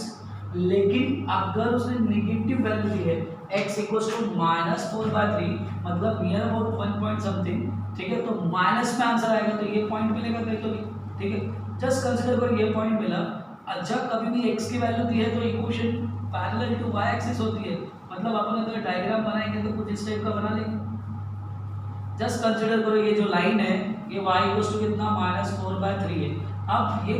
Speaker 1: लेकिन अगर उसने नेगेटिव वैल्यू दी है x इक्वल्स टू -4/3 मतलब नियर अबाउट 1 पॉइंट समथिंग। ठीक है, तो माइनस में आंसर आएगा, तो ये पॉइंट मिलेगा कहीं तो भी। ठीक है, जस्ट कंसीडर करो ये पॉइंट मिला। अच्छा, कभी भी x की वैल्यू दी है तो equation parallel to y axis होती है, मतलब अपन अगर डायग्राम बनाएंगे तो कुछ इस टाइप का बना लेंगे। जस्ट कंसीडर करो ये जो लाइन है ये y इक्वल्स टू कितना -4/3 है, अब ये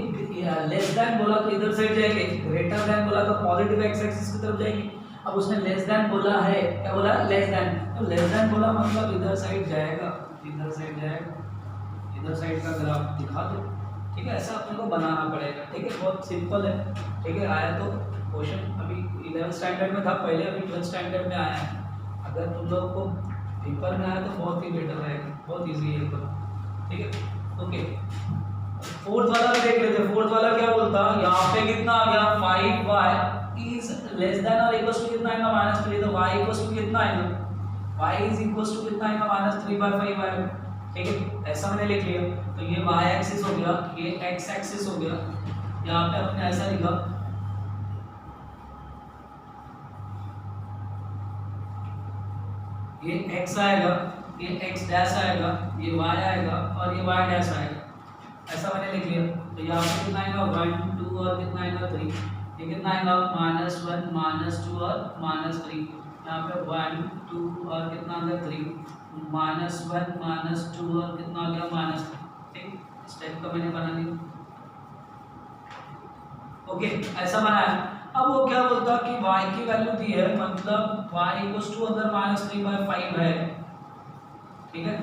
Speaker 1: लेस देन बोला तो इधर साइड जाएंगे, ग्रेटर देन बोला तो पॉजिटिव एक्स एक्सिस की तरफ जाएंगे। अब उसने लेस देन बोला है, क्या बोला, लेस देन, तो लेस देन बोला मतलब इधर साइड जाएगा, इधर साइड जाएगा, इधर साइड का ग्राफ दिखा दो। ठीक है, ऐसा अपने को बनाना पड़ेगा। ठीक है, बहुत सिंपल है। ठीक है, आया तो क्वेश्चन अभी 11th स्टैंडर्ड में था पहले, अभी 12th स्टैंडर्ड में आया है। अगर तुम लोग को पेपर में आया तो बहुत ही बेटर रहेगा, बहुत ईजी है तो। ठीक है, ओके। फोर्थ वाला भी देख लेते हैं। फोर्थ वाला क्या बोलता है, यहाँ पे कितना आ गया 5y इज लेस देन और इक्वल टू कितना आएगा -3, तो y इक्वल टू कितना आएगा, y इज इक्वल टू कितना आएगा -3/5 आएगा। ठीक है, ऐसा मैंने लिख लिया। तो ये y एक्सिस हो गया, ये x एक्सिस हो गया। यहाँ पे अपने ऐसा लिखा, ये x आएगा, ये x डैश आएगा, ये y आएगा और ये y डैश आएगा। ऐसा मैंने लिख लिया। तो यहाँ पे कितना आएगा 1 2 और कितना आएगा 3, ये कितना आएगा -1 -2 और -3। यहाँ पे 1 2 और कितना आ गया 3, -1 -2 और कितना आ गया -3। ठीक, इस टाइप का मैंने बना लिया। ओके, ऐसा बनाया। अब वो क्या बोलता कि y की वैल्यू दी है, मतलब y इक्वल्स टू अगर -3/5 है। ठीक है,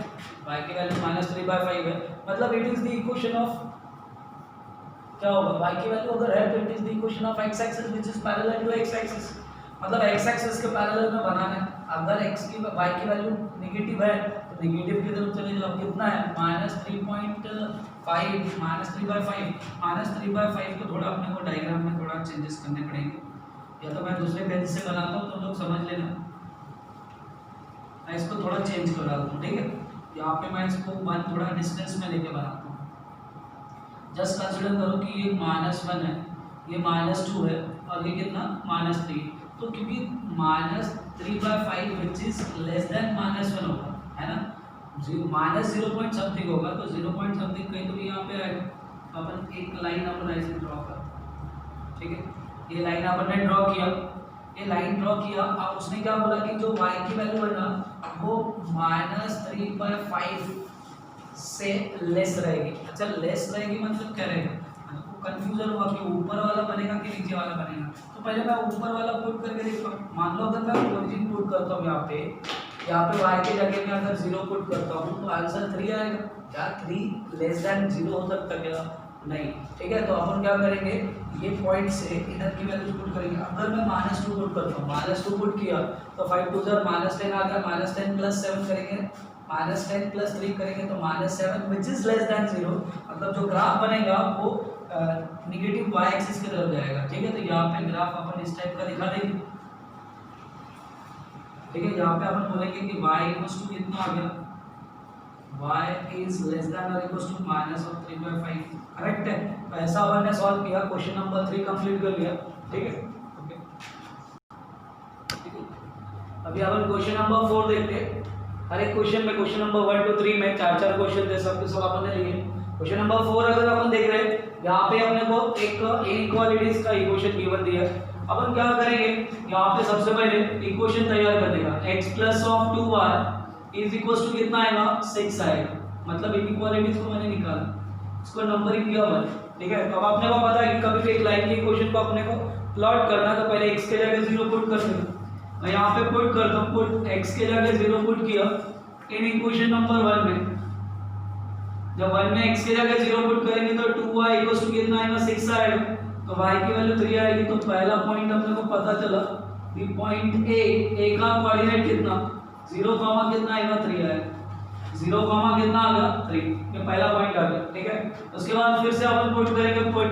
Speaker 1: y की वैल्यू -3/5 है, मतलब it is the equation of, क्या होगा, y की वैल्यू अगर है तो it is the equation of x axis which is parallel to x axis, मतलब x एक्सिस के पैरेलल में बनाना है। अगर x की y की वैल्यू नेगेटिव है तो नेगेटिव की तरफ चले जाओ। कितना है -3.5 -3/5 को थोड़ा अपने को डायग्राम में थोड़ा चेंजेस करने पड़ेंगे, या तो मैं दूसरे पेज से बनाता हूँ तो लोग समझ लेना। मैं इसको थोड़ा चेंज कर रहा हूँ। ठीक है, यहाँ पे मैं इसको 1 थोड़ा डिस्टेंस में लेके बनाता हूँ। जस्ट कंसीडर करो कि ये -1 है, ये -2 है और ये कितना -3। तो क्योंकि -3/5 विच इज लेस देन -1 होगा, है ना, -0 पॉइंट समथिंग होगा, तो 0 पॉइंट समथिंग कहीं तो भी यहाँ पे आएगा। तो अपन एक लाइन अपन ऐसे ड्रॉ कर। ठीक है, ये लाइन अपन ने ड्रॉ किया, ये लाइन ड्रॉ किया। अब उसने क्या बोला कि जो y की वैल्यू है ना वो -3/5 से लेस रहेगी। अच्छा, लेस रहेगी मतलब क्या रहेगा, कंफ्यूजन हुआ कि ऊपर वाला बनेगा कि नीचे वाला बनेगा। तो पहले मैं ऊपर वाला पुट करके देखता हूँ। मान लो अगर मैं ओरिजिन पुट करता हूँ यहाँ पे y के जगह में अगर 0 पुट करता हूँ तो आंसर 3 आएगा। क्या 3 लेस देन 0 हो सकता क्या, नहीं। ठीक है, तो अपन क्या करेंगे, ये पॉइंट से इधर की वैल्यू पुट करेंगे। अगर मैं -2 पुट करता हूँ, -2 पुट किया तो 5 2 10 आ गया, -10 + 7 करेंगे, -10 + 3 करेंगे तो -7 विच इज लेस देन 0। मतलब जो ग्राफ बनेगा वो नेगेटिव y एक्सिस की तरफ जाएगा। ठीक है, तो यहाँ पे ग्राफ अपन इस टाइप का दिखा देंगे। ठीक है, यहाँ पे अपन बोलेंगे कि y इक्वल्स टू कितना आ गया, y इज लेस देन और इक्वल्स टू -3/5। करेक्ट है। तो ऐसा अपन ने सॉल्व किया, क्वेश्चन नंबर 3 कंप्लीट कर लिया। ठीक है, ओके। अभी अपन क्वेश्चन नंबर 4 देखते हैं। हर एक क्वेश्चन में, क्वेश्चन नंबर 1 to 3 में 4 क्वेश्चन थे, सब के सब अपन ने लिए। क्वेश्चन नंबर 4 अगर अपन देख रहे हैं, यहाँ पे अपने को एक इनइक्वालिटीज का इक्वेशन गिवन दिया है। अपन क्या करेंगे, यहाँ पे सबसे पहले इक्वेशन तैयार करने का, x + 2y is equal to कितना आएगा 6 आएगा। मतलब इनइक्वालिटीज को मैंने निकाला, इसको नंबरिंग किया 1। ठीक है, तो अब अपने को पता है कि कभी भी एक लाइन के इक्वेशन को अपने को प्लॉट करना तो पहले x के जगह 0 पुट कर देना। मैं यहाँ पे पुट करता हूँ, पुट x के जगह 0 पुट किया इन इक्वेशन नंबर 1 में। जब 1 में x के जगह 0 पुट करेंगे तो 2y इक्वल टू कितना आएगा 6 आएगा। तो y की वैल्यू 3 आएगी। तो पहला पॉइंट अपने को पता चला कि पॉइंट a का कोऑर्डिनेट कितना 0, कितना आएगा 3 आएगा। 0, कितना आ गया 3, ये पहला पॉइंट आ गया। ठीक है, उसके बाद फिर से अपन पुट करेंगे, पुट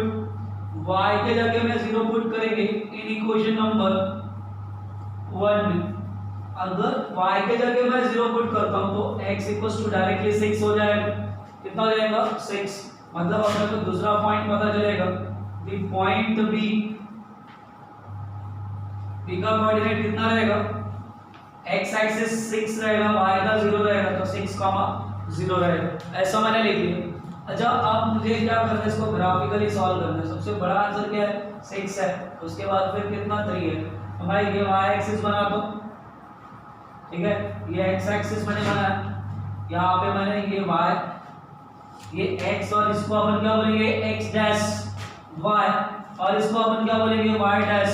Speaker 1: y के जगह में 0 पुट करेंगे इन इक्वेशन नंबर 1 में। अगर y के जगह मैं 0 पुट करता हूं तो x इक्वल्स टू डायरेक्टली 6 हो जाएगा। कितना हो जाएगा 6। मतलब अपने को दूसरा पॉइंट पता चलेगा कि पॉइंट b का कोऑर्डिनेट कितना रहेगा, x एक्सिस 6 रहेगा, y का 0 रहेगा, तो 6, 0 रहेगा। ऐसा मैंने लिख लिया। अच्छा, अब मुझे क्या करना है, इसको ग्राफिकली सॉल्व करना है। सबसे बड़ा आंसर क्या है 6 है, उसके बाद फिर कितना 3 है। तो भाई ये y एक्सिस बना दो। ठीक है, ये x एक्सिस मैंने बनाया, यहाँ पे मैंने ये y ये x और इसको अपन क्या बोलेंगे x डैश y और इसको अपन क्या बोलेंगे y डैश,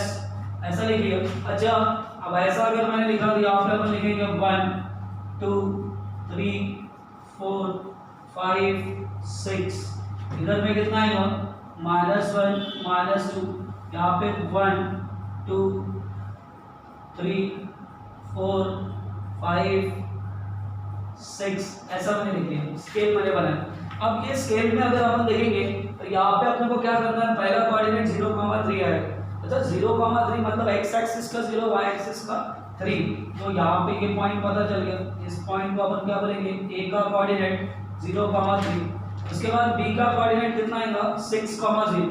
Speaker 1: ऐसा लिखिए। अच्छा अब ऐसा अगर मैंने लिखा तो यहाँ पे अपन लिखेंगे 1 2 3 4 5 6, इधर में कितना आएगा -1 -2, यहाँ पे 1 2 3 4 5 6, ऐसा मैंने लिख दिया, स्केल मैंने बनाया। अब ये स्केल में अगर अपन देखेंगे तो यहाँ पे अपने को क्या करना है, पहला कोऑर्डिनेट 0,3 आएगा। अच्छा 0,3 मतलब x एक्सिस का 0 y एक्सिस का 3, तो यहाँ पे ये पॉइंट पता चल गया। इस पॉइंट को अपन क्या बोलेंगे, a का कोऑर्डिनेट 0,3, उसके बाद b का कोऑर्डिनेट कितना आएगा 6,0,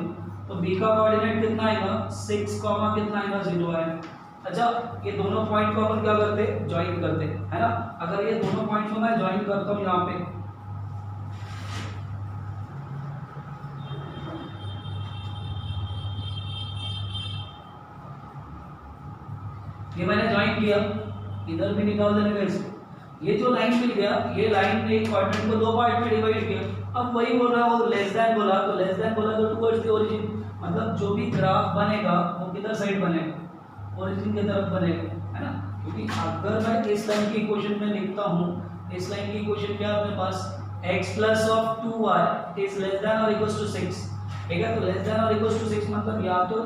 Speaker 1: तो b का कोऑर्डिनेट कितना आएगा 6, कितना आएगा 0 आएगा। अच्छा ये दोनों पॉइंट को अपन क्या करते हैं, ज्वाइन करते हैं, है ना। अगर ये दोनों पॉइंट को मैं ज्वाइन करता हूँ यहाँ पे, ये मैंने ज्वाइन किया, इधर भी निकाल देने का इसको, ये जो लाइन मिल गया, ये लाइन ने एक कोऑर्डिनेट को दो पार्ट में डिवाइड किया। अब वही बोल रहा है, वो लेस देन बोला तो लेस देन बोला तो टुवर्ड्स द ओरिजिन, मतलब जो भी ग्राफ बनेगा वो किधर साइड बनेगा, ओरिजिन की तरफ बनेगा, है ना। क्योंकि अगर मैं इस लाइन की इक्वेशन में लिखता हूँ, इस लाइन की इक्वेशन क्या है अपने पास, x plus of 2y is less than और इक्वल्स टू 6, ठीक है। तो लेस देन और इक्वल्स टू 6 मतलब या तो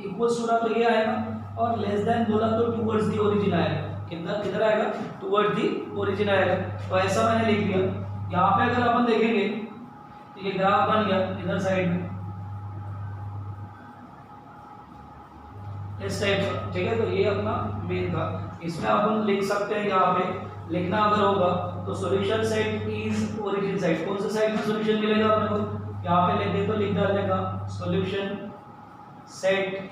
Speaker 1: इक्वल्स टू रहा तो ये आएगा, और लेस देन बोला तो टुवर्ड्स द ओरिजिन आएगा, किधर किधर आएगा, टुवर्ड्स द ओरिजिन आएगा। तो ऐसा मैंने लिख दिया। यहाँ पे अगर अपन देखेंगे तो ये ग्राफ बन गया इधर साइड में इस टाइप का, ठीक है। तो ये अपना मेन था, इसमें अपन लिख सकते हैं, यहाँ पे लिखना अगर होगा तो solution set is origin side, कौन से साइड में सॉल्यूशन मिलेगा अपने को, यहाँ पे लिख दे तो लिख डालने का solution set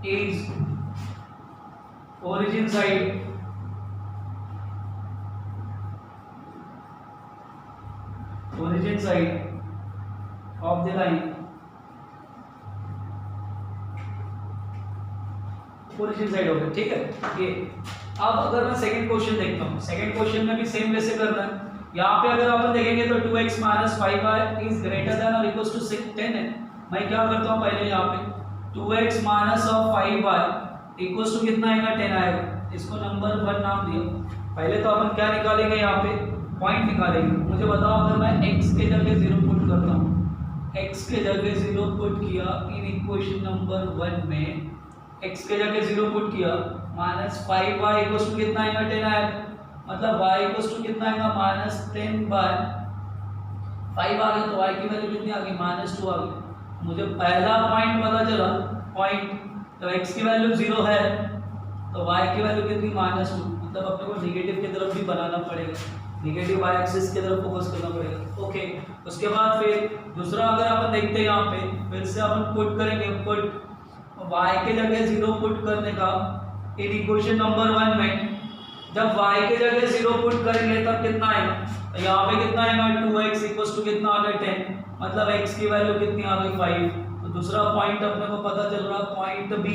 Speaker 1: is origin side, origin side of the line, origin side हो गया, ठीक है। ये अब अगर मैं सेकंड क्वेश्चन देखता हूँ, सेकंड क्वेश्चन में भी सेम वैसे करना है। यहाँ पे अगर अपन देखेंगे तो 2x minus 5y is greater than और इक्वल्स टू 10 है। मैं क्या करता हूँ, पहले यहाँ पे 2x minus of 5y equals to कितना आएगा 10 आएगा, इसको नंबर 1 नाम दिया। पहले तो अपन क्या निकालेंगे, यहाँ पे पॉइंट निकालेंगे। मुझे बताओ अगर मैं x के जगह 0 पुट करता हूँ, x के जगह 0 पुट किया इन इक्वेशन नंबर 1 में, x के जगह 0 पुट किया, माइनस 5y इक्वल्स टू कितना आएगा 10 आएगा, मतलब y इक्वल्स टू कितना आएगा माइनस 10 बाय 5 आ गया, तो y की वैल्यू कितनी आ गई -2 आ गई। मुझे पहला पॉइंट पता चला, पॉइंट तो x की वैल्यू 0 है तो y की वैल्यू कितनी -2, मतलब अपने को नेगेटिव की तरफ भी बनाना पड़ेगा, नेगेटिव y एक्सिस की तरफ फोकस करना पड़ेगा। ओके, उसके बाद फिर दूसरा अगर अपन देखते हैं, यहाँ पे फिर से अपन पुट करेंगे, पुट y के जगह 0 पुट करने का इन इक्वेशन नंबर 1 में, जब y के जगह 0 पुट करेंगे तब कितना आएगा, तो यहाँ पे कितना आएगा 2x इक्वल्स टू कितना आ गया 10, मतलब x की वैल्यू कितनी आ गई 5। तो दूसरा पॉइंट अपने को पता चल रहा, पॉइंट b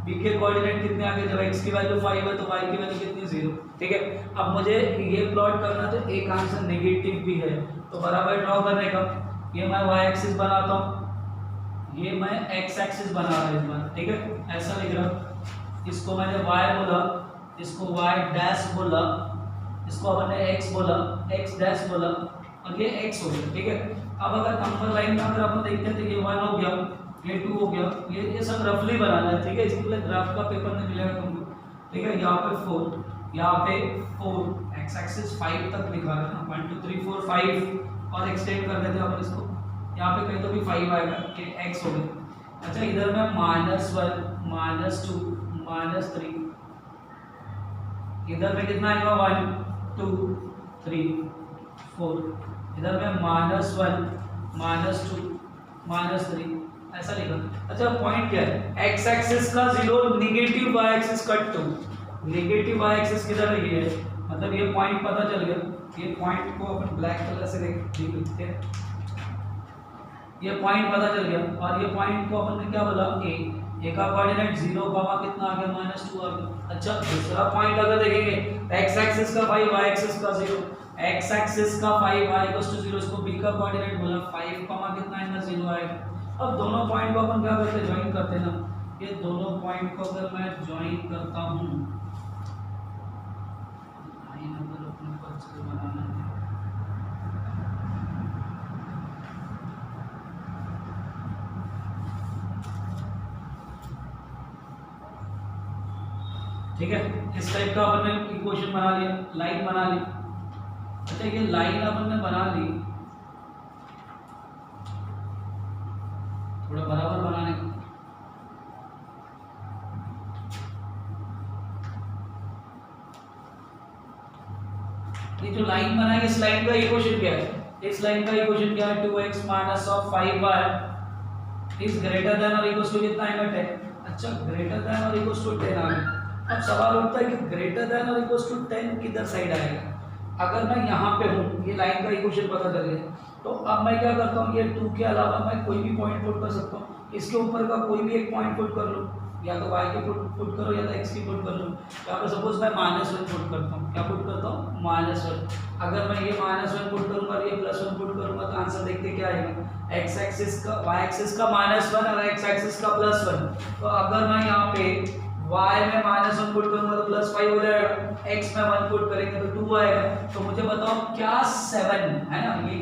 Speaker 1: के कोऑर्डिनेट कितने आ गए, जब x की वैल्यू 5 है तो y की वैल्यू कितनी 0, ठीक है। अब मुझे ये प्लॉट करना, तो एक आंसर नेगेटिव भी है तो बराबर ड्रॉ करने का, ये मैं y एक्सिस बनाता हूँ, ये मैं x एक्सिस बना रहा हूँ इस बार, ठीक है। ऐसा लिख रहा, इसको मैंने y बोला, इसको y डैश बोला, इसको अपन ने x बोला, x डैश बोला, और ये x हो गया, ठीक है। अब अगर नंबर लाइन में अगर अपन देखते हैं तो ये 1 हो गया, ये 2 हो गया, ये सब रफली बनाना है, ठीक है। इसके लिए ग्राफ का पेपर में मिलेगा तुमको, ठीक है। यहाँ पे 4, यहाँ पे 4, x एक्सिस 5 तक दिखा रहा है ना, 1 2 3 4 5, और एक्सटेंड कर देते हैं अपन इसको, यहाँ पे कहीं तो भी 5 आएगा कि x हो गया। अच्छा इधर में -1 -2 -3, इधर में कितना आएगा 1 2 3 4, इधर में -1 -2 -3, ऐसा लिखा। अच्छा पॉइंट क्या है, x एक्सिस का 0, नेगेटिव y एक्सिस का 2, नेगेटिव y एक्सिस किधर है, ये है, मतलब ये पॉइंट पता चल गया। ये पॉइंट को अपन ब्लैक कलर से लिखते हैं, ये पॉइंट पता चल गया, और ये पॉइंट को अपन ने क्या बोला, a का कोऑर्डिनेट 0, कितना आ गया -2 आ गया। अच्छा दूसरा पॉइंट अगर देखेंगे, x एक्सिस का 5 y एक्सिस का 0, एक्स एक्सिस का 5 y इक्वल्स टू 0, इसको b का कोऑर्डिनेट बोला, 5 कॉमा कितना आएगा 0 आएगा। अब दोनों पॉइंट को अपन क्या करते हैं, ज्वाइन करते हैं ना। ये दोनों पॉइंट को अगर मैं ज्वाइन करता हूँ, लाइन अगर अपने को से बनाना है, ठीक है, इस टाइप का अपन ने इक्वेशन बना लिया, लाइन बना ली। अच्छा ये लाइन अपन ने बना ली, थोड़ा बराबर बनाने का, ये जो लाइन बनाई इस लाइन का इक्वेशन क्या है, इस लाइन का इक्वेशन क्या है, 2x minus of 5y is greater than और इक्वल टू कितना आएगा 10। अच्छा ग्रेटर देन और इक्वल टू 10 आ गया। अब सवाल उठता है कि ग्रेटर देन और इक्वल टू 10 किधर साइड आएगा। अगर मैं यहाँ पे हूँ, ये लाइन का इक्वेशन पता चल गया, तो अब मैं क्या करता हूँ, ये 2 के अलावा मैं कोई भी पॉइंट पुट कर सकता हूँ, इसके ऊपर का कोई भी एक पॉइंट पुट कर लो, या तो y के पुट करो या तो x की पुट कर लो। यहाँ पे सपोज मैं -1 पुट करता हूँ, क्या पुट करता हूँ -1। अगर मैं ये -1 पुट करूँगा और ये +1 पुट करूँगा तो आंसर देखते क्या आएगा, x एक्सिस का y एक्सिस का -1 और x एक्सिस का +1। तो अगर मैं यहाँ पे y में -1 पुट करूँगा तो +5 हो जाएगा, x में 1 पुट करेंगे तो 2 आएगा। तो मुझे बताओ क्या 7 है ना, ये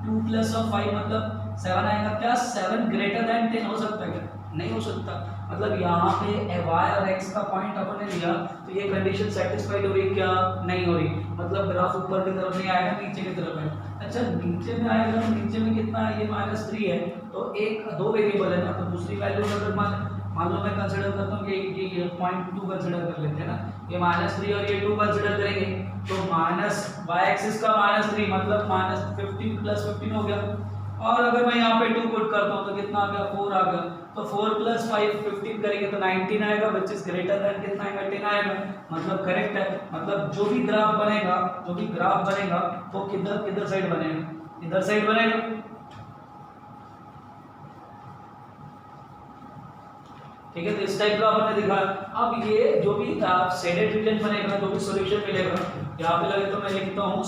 Speaker 1: 2 + 5 मतलब 7 आएगा, क्या 7 ग्रेटर देन 10 हो सकता है क्या? नहीं हो सकता। मतलब यहाँ पे y और x का पॉइंट अपन ने लिया तो ये कंडीशन सेटिस्फाइड हो रही क्या, नहीं हो रही। मतलब ग्राफ ऊपर की तरफ नहीं आएगा, नीचे की तरफ है। अच्छा नीचे में आएगा तो नीचे में कितना है, ये -3 है, तो एक दो वेरिएबल है ना, तो दूसरी वैल्यू अगर मान लो मैं कंसीडर करता हूँ कि ये 0.2 कंसीडर कर लेते हैं ना, ये -3 और ये 2 कंसीडर करेंगे तो y एक्सिस का -3 मतलब -15 + 15 हो गया। और अगर मैं यहाँ पे 2 पुट करता हूँ तो कितना आ गया, 4 आ गया। तो 4 + 5 15 करेंगे तो 19 आएगा, विच इज ग्रेटर देन कितना आएगा, 10 आएगा। मतलब करेक्ट है। मतलब जो भी ग्राफ बनेगा वो किधर साइड बनेगा, इधर साइड बनेगा। ठीक है, तो इस टाइप का आपने दिखा। अब ये जो भी शेडेड रीजन बनेगा, जो भी सॉल्यूशन मिलेगा, यहाँ पे लगे तो मैं लिखता हूँ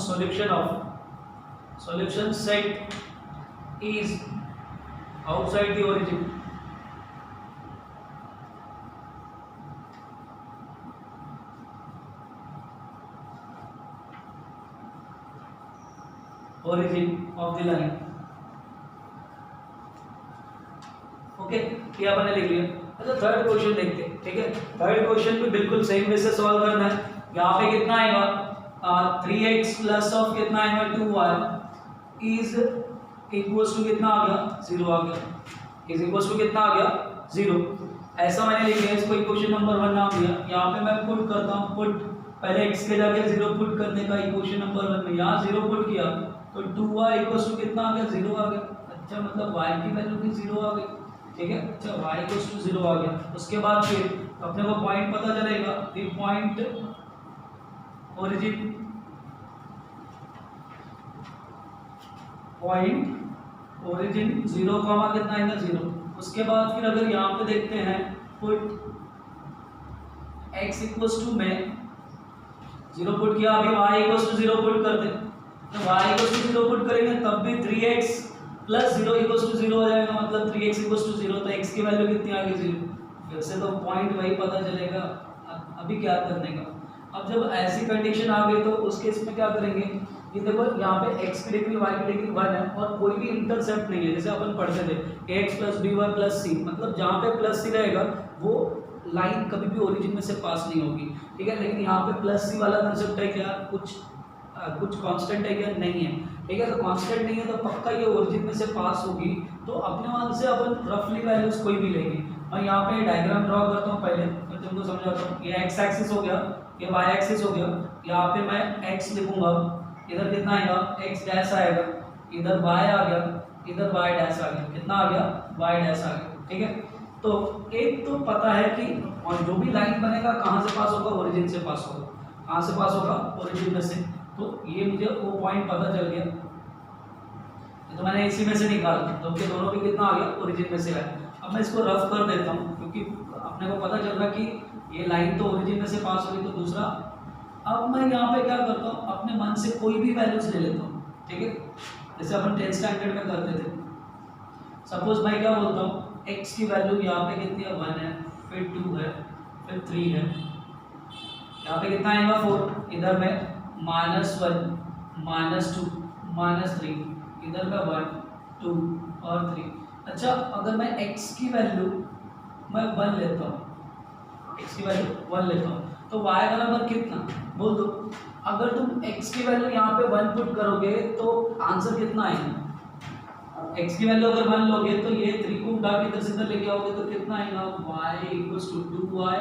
Speaker 1: solution set is outside the origin, of the line। Okay, ये आपने लिख लिया। अच्छा थर्ड क्वेश्चन देखते हैं। ठीक है, थर्ड क्वेश्चन भी बिल्कुल सेम वे से सॉल्व करना है। यहाँ पे कितना आएगा, 3x प्लस ऑफ कितना आएगा 2y इज इक्वल्स टू कितना आ गया, 0 आ गया। इज इक्वल्स टू कितना आ गया, 0। ऐसा मैंने लिख लिया, इसको इक्वेशन नंबर 1 नाम दिया। यहाँ पे मैं पुट करता हूँ, पुट पहले x के जाके 0 पुट करने का इक्वेशन नंबर 1 में, यहाँ 0 पुट किया तो 2y इक्वल्स टू कितना आ गया, 0 आ गया। अच्छा मतलब y की वैल्यू भी 0 आ गई। ठीक है, अच्छा y इक्वल्स टू 0 आ गया। उसके बाद फिर अपने को पॉइंट पता चलेगा, द पॉइंट ओरिजिन 0 कॉमा कितना आएगा, 0। उसके बाद फिर अगर यहाँ पे देखते हैं, पुट x इक्वल्स टू में 0 पुट किया, अभी y इक्वल्स टू 0 पुट कर दे, तो y इक्वल्स टू 0 पुट करेंगे तब भी 3x प्लस 0 इक्वल्स टू 0 हो जाएगा। मतलब 3x इक्वल्स टू 0, तो x की वैल्यू कितनी आ गई, 0। फिर से तो पॉइंट वही पता चलेगा। अभी क्या करने का, अब जब ऐसी कंडीशन आ गई तो उस केस में क्या करेंगे, ये देखो यहाँ पे x की डिग्री y की डिग्री 1 है और कोई भी इंटरसेप्ट नहीं है। जैसे अपन पढ़ते थे ax + by + c, मतलब जहाँ पे +c रहेगा वो लाइन कभी भी ओरिजिन में से पास नहीं होगी। ठीक है, लेकिन यहाँ पे +c वाला कंसेप्ट है क्या, कुछ कांस्टेंट है क्या, नहीं है। ठीक है, तो कांस्टेंट नहीं है तो पक्का ये ओरिजिन में से पास होगी। तो अपने मान से अपन रफली वैल्यूज कोई भी लेंगे। मैं यहाँ पे डायग्राम ड्रॉ करता हूँ, पहले मैं तुमको समझाता हूँ। ये x एक्सिस हो गया, ये y एक्सिस हो गया। यहाँ पे मैं x लिखूंगा, इधर कितना आएगा, x डैश आएगा, इधर y आ गया, इधर y डैश आ गया। कितना आ गया, y डैश आ गया। ठीक है, तो एक तो पता है कि और जो भी लाइन बनेगा कहाँ से पास होगा, ओरिजिन से पास होगा। कहाँ से पास होगा, ओरिजिन में से। तो ये मुझे वो पॉइंट पता चल गया, तो मैंने इसी में से निकाला, तो कि दोनों भी कितना आ गया, ओरिजिन में से आया। अब मैं इसको रफ कर देता हूँ क्योंकि अपने को पता चल रहा कि ये लाइन तो ओरिजिन में से पास हो रही, तो दूसरा अब मैं यहाँ पे क्या करता हूँ, अपने मन से कोई भी वैल्यूज ले लेता हूँ, ठीक है, जैसे अपन 10th स्टैंडर्ड में करते थे। सपोज मैं क्या बोलता हूँ, x की वैल्यू यहाँ पे कितनी है, 1 है, फिर 2 है, फिर 3 है, यहाँ पे कितना आएगा 4, इधर में -1, -2, -3, इधर में 1, 2 और 3। अच्छा, अगर मैं x की वैल्यू मैं 1 लेता हूँ, x की वैल्यू 1 लेता हूँ, तो y बराबर कितना बोल दो। अगर तुम x की वैल्यू यहाँ पे 1 पुट करोगे तो आंसर कितना आएगा, x की वैल्यू अगर 1 लोगे तो ये 3 को उठा के इधर से इधर लेके आओगे तो कितना आएगा, y equals to 2y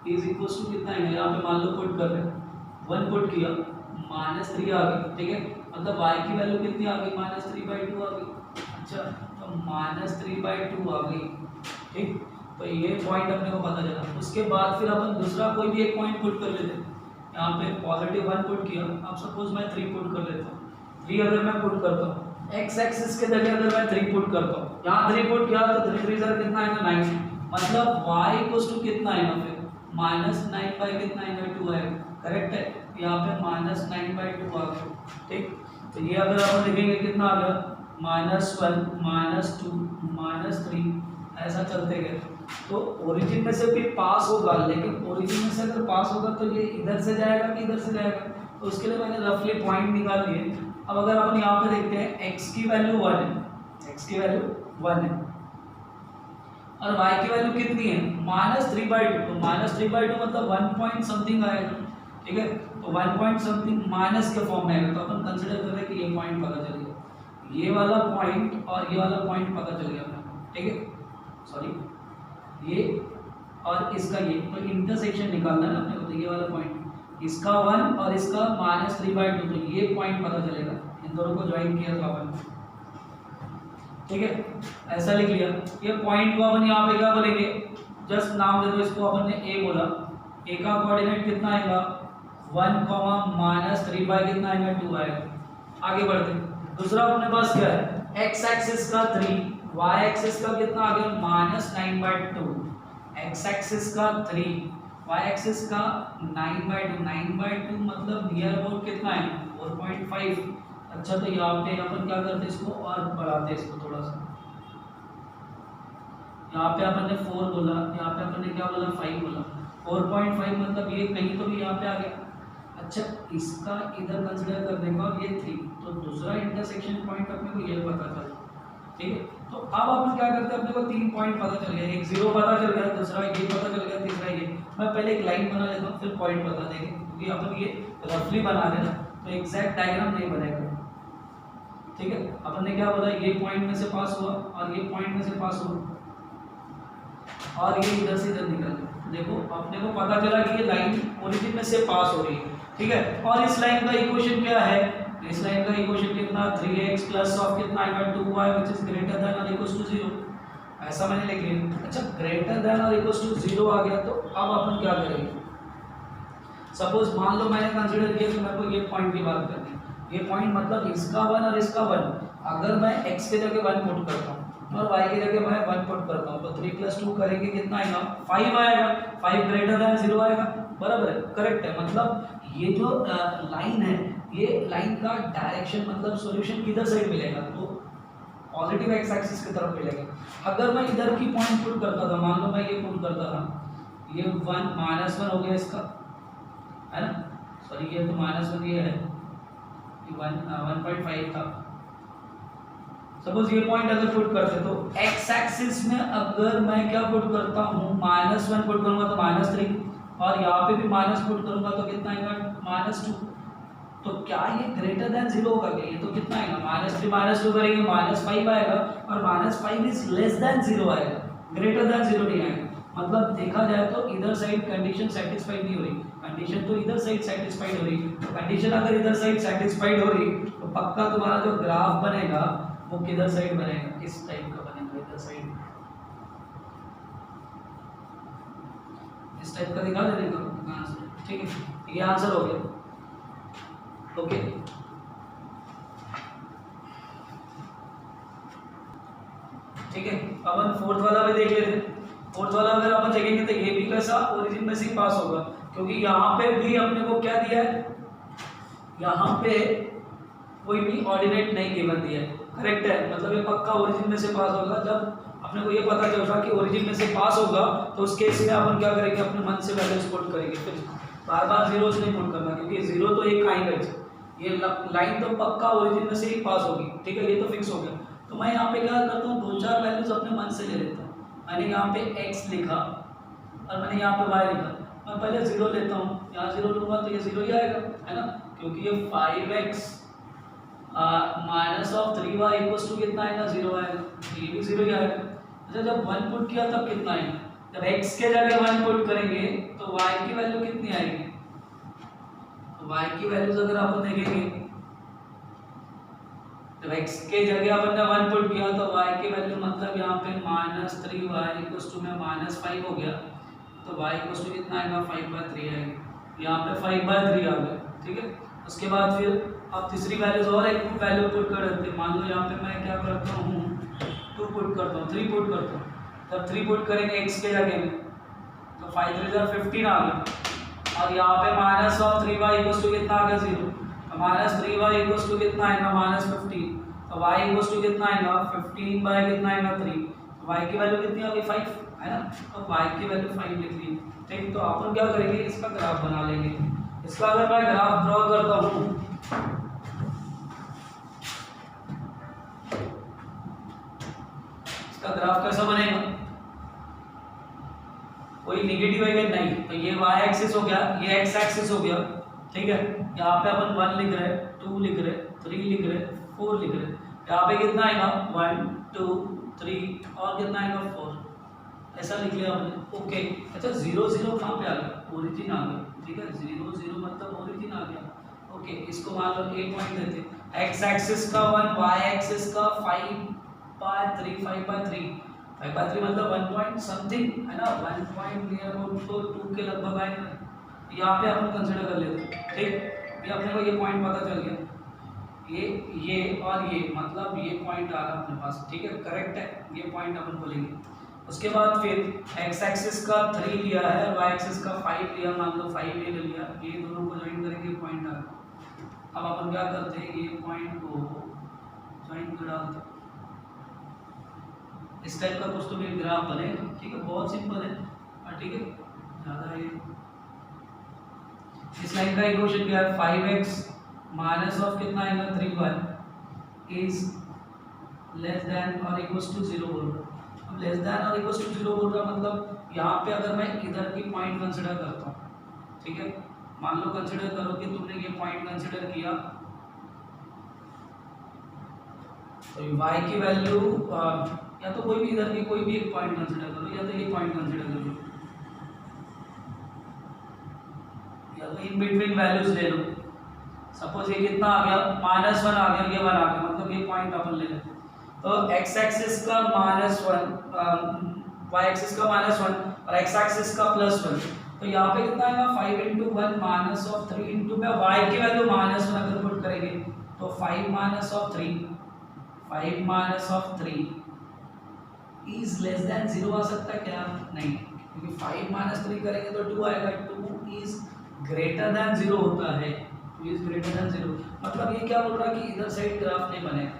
Speaker 1: is equals to कितना आएगा, यहाँ पे मान लो पुट कर रहे हैं 1 पुट किया, -3 आ गई, ठीक है, मतलब y की वैल्यू कितनी आ गई, -3/2 आ गई। अच्छा, तो -3/2 आ गई, ठीक, तो ये पॉइंट अपने को पता चला। उसके बाद फिर अपन दूसरा कोई भी एक पॉइंट पुट कर लेते हैं, यहाँ पे +1 पुट किया, अब सपोज मैं 3 पुट कर लेता हूँ, 3 अगर मैं पुट करता हूँ, x एक्सिस के जगह अगर मैं 3 पुट करता हूँ, यहाँ 3 पुट किया तो 3 3 सर कितना आएगा 9, मतलब y इक्वल्स टू कितना आएगा फिर -9 बाई कितना आएगा 2 आएगा, करेक्ट है, यहाँ पे -9/2 आ गया, ठीक। तो ये अगर आप देखेंगे कितना आ गया, -1 -2 -3 ऐसा चलते गए। तो ओरिजिन में से भी पास होगा, लेकिन ओरिजिन में से अगर पास होगा तो ये इधर से जाएगा कि इधर से जाएगा, तो उसके लिए मैंने रफली पॉइंट निकाल लिए। अब अगर अपन यहाँ पे देखते हैं x की वैल्यू 1 है, x की वैल्यू 1 है और y की वैल्यू कितनी है -3/2, तो -3/2 मतलब 1 पॉइंट समथिंग आएगा, ठीक है, तो 1 पॉइंट समथिंग माइनस के फॉर्म में आएगा, तो अपन कंसीडर कर रहे हैं कि ये पॉइंट पता चल गया, ये वाला पॉइंट और ये वाला पॉइंट पता चल गया, ठीक है, सॉरी ये और इसका ये, तो इंटरसेक्शन निकालना है ना अपने को, तो ये वाला पॉइंट इसका 1 और इसका -3/2, तो ये पॉइंट पता चलेगा, इन दोनों को ज्वाइन किया तो अपन, ठीक है, ऐसा लिख लिया। ये पॉइंट को अपन यहाँ पे क्या बोलेंगे, जस्ट नाम दे दो इसको, अपन ने a बोला, a का कोऑर्डिनेट कितना आएगा 1, -3 बाई कितना आएगा 2 आएगा। आगे बढ़ते, दूसरा अपने पास क्या है, x एक्सिस का 3, y एक्सिस का कितना आ गया -9/2, x एक्सिस का 3, y एक्सिस का 9/2 मतलब नियर अबाउट कितना है 4.5। अच्छा, तो यहाँ पे अपन क्या करते हैं, इसको और बढ़ाते हैं इसको थोड़ा सा, यहाँ पे अपन ने 4 बोला, यहाँ पे अपन ने क्या बोला 5 बोला, 4.5 मतलब ये कहीं तो भी यहाँ पे आ गया। अच्छा, इसका इधर कंसीडर करने का, ये 3, तो दूसरा इंटरसेक्शन पॉइंट अपने को ये पता चला, ठीक है। तो अब अपन क्या करते हैं, अपने को 3 पॉइंट पता चल गया, एक 0 पता चल गया, दूसरा ये पता चल गया, तीसरा ये। मैं पहले एक लाइन बना लेता हूँ फिर पॉइंट बता देंगे, क्योंकि अपन ये रफली बना रहे ना तो एग्जैक्ट डायग्राम नहीं बनेगा, ठीक है। अपन ने क्या बोला, ये पॉइंट में से पास हुआ और ये पॉइंट में से पास हुआ और ये इधर से इधर निकल गया। देखो अपने को पता चला कि ये लाइन ओरिजिन में से पास हो रही है, ठीक है। और इस लाइन का इक्वेशन क्या है, इस लाइन का इक्वेशन कितना 3x प्लस ऑफ कितना आएगा 2y which is greater than और इक्वल्स टू 0, ऐसा मैंने लिख लिया। अच्छा, ग्रेटर देन और इक्वल्स टू 0 आ गया, तो अब अपन क्या करेंगे, सपोज मान लो मैंने कंसीडर किया कि मेरे को ये पॉइंट की बात करनी है, ये पॉइंट मतलब इसका 1 और इसका 1, अगर मैं x के जगह 1 पुट करता हूँ और y की जगह मैं 1 पुट करता हूँ, तो 3 + 2 करेंगे कितना आएगा 5 आएगा, 5 ग्रेटर देन 0 आएगा, बराबर है, करेक्ट है। मतलब ये जो लाइन है, ये लाइन का डायरेक्शन मतलब सॉल्यूशन किधर साइड मिलेगा, तो पॉजिटिव एक्स एक्सिस की तरफ मिलेगा। अगर मैं इधर की पॉइंट पुट करता था, मान लो मैं ये पुट करता था, ये 1 -1 हो गया इसका, है ना, सॉरी ये तो -1 ये है, 1.5 था। सपोज ये पॉइंट अगर पुट करते तो x एक्सिस में अगर मैं क्या पुट करता हूँ -1 पुट करूंगा तो -3 और यहाँ पे भी माइनस पुट करूंगा तो कितना आएगा -2। तो क्या ये ग्रेटर देन 0 होगा क्या, ये तो कितना आएगा -3 -2 करेंगे -5 आएगा और -5 इज लेस देन 0 आएगा, ग्रेटर देन 0 नहीं आएगा। मतलब देखा जाए तो इधर साइड कंडीशन सेटिस्फाइड नहीं हो रही, कंडीशन तो इधर साइड सेटिस्फाइड हो रही। तो कंडीशन अगर इधर साइड सेटिस्फाइड हो रही तो पक्का तुम्हारा जो ग्राफ बनेगा वो किधर साइड बनेगा, इस टाइप का बनेगा, इधर साइड इस टाइप का दिखा देने का आंसर, ठीक है। ये आंसर हो गया, ओके। ठीक है, अपन फोर्थ वाला भी देख लेते हैं। फोर्थ वाला अगर अपन देखेंगे तो ये भी वैसा ओरिजिन में से ही पास होगा, क्योंकि यहाँ पे भी हमने को क्या दिया है, यहाँ पे कोई भी ऑर्डिनेट नहीं गिवन दिया है, करेक्ट है। मतलब ये पक्का ओरिजिन में से पास होगा। जब अपने को ये पता चलेगा कि ओरिजिन में से पास होगा तो उस केस में अपन क्या करेंगे, अपने मन से वैल्यूज पुट करेंगे, फिर बार बार जीरोस नहीं पुट करना, क्योंकि जीरो तो एक आएगा, ये लाइन तो पक्का ओरिजिन में से ही पास होगी, ठीक है, ये तो फिक्स हो गया। तो मैं यहाँ पे क्या करता हूँ, 2-4 वैल्यूज अपने मन से ले लेता हूँ। मैंने यहाँ पे x लिखा और मैंने यहाँ पे y लिखा, मैं पहले 0 लेता हूँ, यहाँ 0 लूँगा तो ये 0 ही आएगा, है ना, क्योंकि ये 5x minus of 3y equals to कितना आएगा, 0 आएगा, ये भी 0 ही आएगा। अच्छा, जब 1 पुट किया तब कितना आएगा, जब x के जगह 1 पुट करेंगे तो y की वैल्यू कितनी आएगी, तो y की वैल्यूज अगर आप देखेंगे, जब x के जगह अपन ने 1 पुट किया तो y की वैल्यू मतलब यहाँ पे -3y इक्वल्स टू में -5 हो गया, तो y इक्वल्स टू कितना आएगा, 5/3 आएगा, यहाँ पे 5/3 आ गया, ठीक है। उसके बाद फिर आप तीसरी वैल्यूज और एक वैल्यू पुट कर देते हैं। मान लो यहाँ पे मैं क्या करता हूँ, 2 पुट करता हूँ, 3 पुट करता हूँ। जब 3 पुट करेंगे x के जगह में तो 5 3 15 आ गया, और यहाँ पे -3y इक्वल्स टू कितना आ गया, 0, तो -3y इक्वल्स टू कितना आएगा, -15, तो y इक्वल्स टू कितना आएगा, 15 बाय कितना आएगा, 3, तो y की वैल्यू कितनी होगी, 5, है ना, तो y की वैल्यू 5 लिख ली, ठीक। तो अपन क्या करेंगे, इसका ग्राफ बना लेंगे। इसका अगर मैं ग्राफ ड्रॉ करता हूँ, इसका ग्राफ कैसा बनेगा, कोई निगेटिव है नहीं, तो ये y एक्सिस हो गया, ये x एक्सिस हो गया, ठीक है। यहाँ पे अपन 1 लिख रहे हैं, 2 लिख रहे हैं, 3 लिख रहे हैं, 4 लिख रहे हैं, यहाँ पे कितना आएगा, 1 2 3 और कितना आएगा, 4, ऐसा लिख लिया हमने, ओके। अच्छा, 0 0 कहाँ पे आ गया, ओरिजिन आ गया, ठीक है, 0 0 मतलब ओरिजिन आ गया, ओके। इसको मान लो एक पॉइंट देते हैं, x एक्सिस का 1, y एक्सिस का 5/3, 5/3 मतलब 1 पॉइंट समथिंग, है ना, 1 पॉइंट नियर अबाउट तो 2 के लगभग आएगा। यहाँ पे अपन कंसीडर कर लेते हैं, ठीक। ये अपने को ये पॉइंट पता चल गया, ये और ये मतलब ये पॉइंट आ रहा अपने पास, ठीक है, करेक्ट है, ये पॉइंट अपन बोलेंगे। उसके बाद फिर x एक्सिस का 3 लिया है, y एक्सिस का 5 लिया, मान लो 5 ले लिया, ये दोनों को ज्वाइन करेंगे, पॉइंट आ रहा। अब अपन क्या करते हैं, ये पॉइंट को ज्वाइन कर डालते हैं, इस टाइप का कुछ तो भी ग्राफ बनेगा, ठीक है, बहुत सिंपल है, ठीक है, ज़्यादा ये इस लाइन का इक्वेशन क्या है, 5x माइनस ऑफ कितना आएगा, 3y इज लेस देन और इक्वल्स टू 0 बोल रहा। अब लेस देन और इक्वल्स टू 0 बोल रहा मतलब यहाँ पे अगर मैं इधर की पॉइंट कंसीडर करता हूँ, ठीक है, मान लो कंसीडर करो कि तुमने ये पॉइंट कंसीडर किया, तो y की वैल्यू या तो कोई भी इधर की कोई भी एक पॉइंट कंसीडर करो, या तो ये पॉइंट कंसीडर करो, या तो इन बिटवीन वैल्यूज ले लो। सपोज ये कितना आ गया, -1 आ गया, ये 1 आ गया, मतलब ये पॉइंट अपन ले लेते। तो x एक्सिस का -1, y एक्सिस का -1 और x एक्सिस का +1, तो यहाँ पे कितना आएगा, 5 × 1 माइनस ऑफ 3 इंटू में y की वैल्यू -1 अगर पुट करेंगे तो 5 minus of 3 is less than 0 आ सकता है क्या, नहीं, क्योंकि 5 - 3 करेंगे तो 2 आएगा, 2 इज ग्रेटर देन 0 होता है, 2 इज ग्रेटर देन 0, मतलब ये क्या बोल रहा है कि इधर साइड ग्राफ नहीं बनेगा,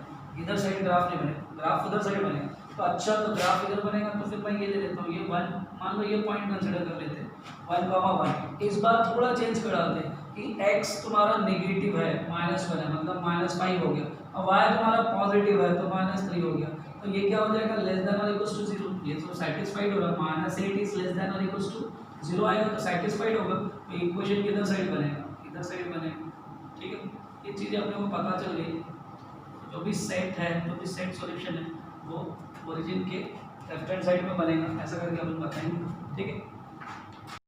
Speaker 1: इधर साइड ग्राफ नहीं बनेगा, ग्राफ उधर साइड बनेगा। तो अच्छा, तो ग्राफ इधर बनेगा, तो फिर मैं ये ले लेता हूँ, ये 1, मान लो ये पॉइंट कंसीडर कर लेते हैं, 1, 1। इस बार थोड़ा चेंज कर डालते हैं कि x तुम्हारा नेगेटिव है, -1 है, मतलब -5 हो गया, और y तुम्हारा पॉजिटिव है तो -3 हो गया, तो ये क्या हो जाएगा, लेस देन और इक्वल्स टू 0, ये तो सेटिस्फाइड हो रहा है, -8 इज लेस देन और इक्वल्स टू 0 आएगा तो सेटिस्फाइड होगा, तो इक्वेशन किधर साइड बनेगा, इधर साइड बनेगा, ठीक है। ये चीज़ें अपने को पता चल गई, जो भी सेट है, जो भी सेट सॉल्यूशन है वो ओरिजिन के लेफ्ट हैंड साइड में बनेगा, ऐसा करके अपन बताएंगे, ठीक है।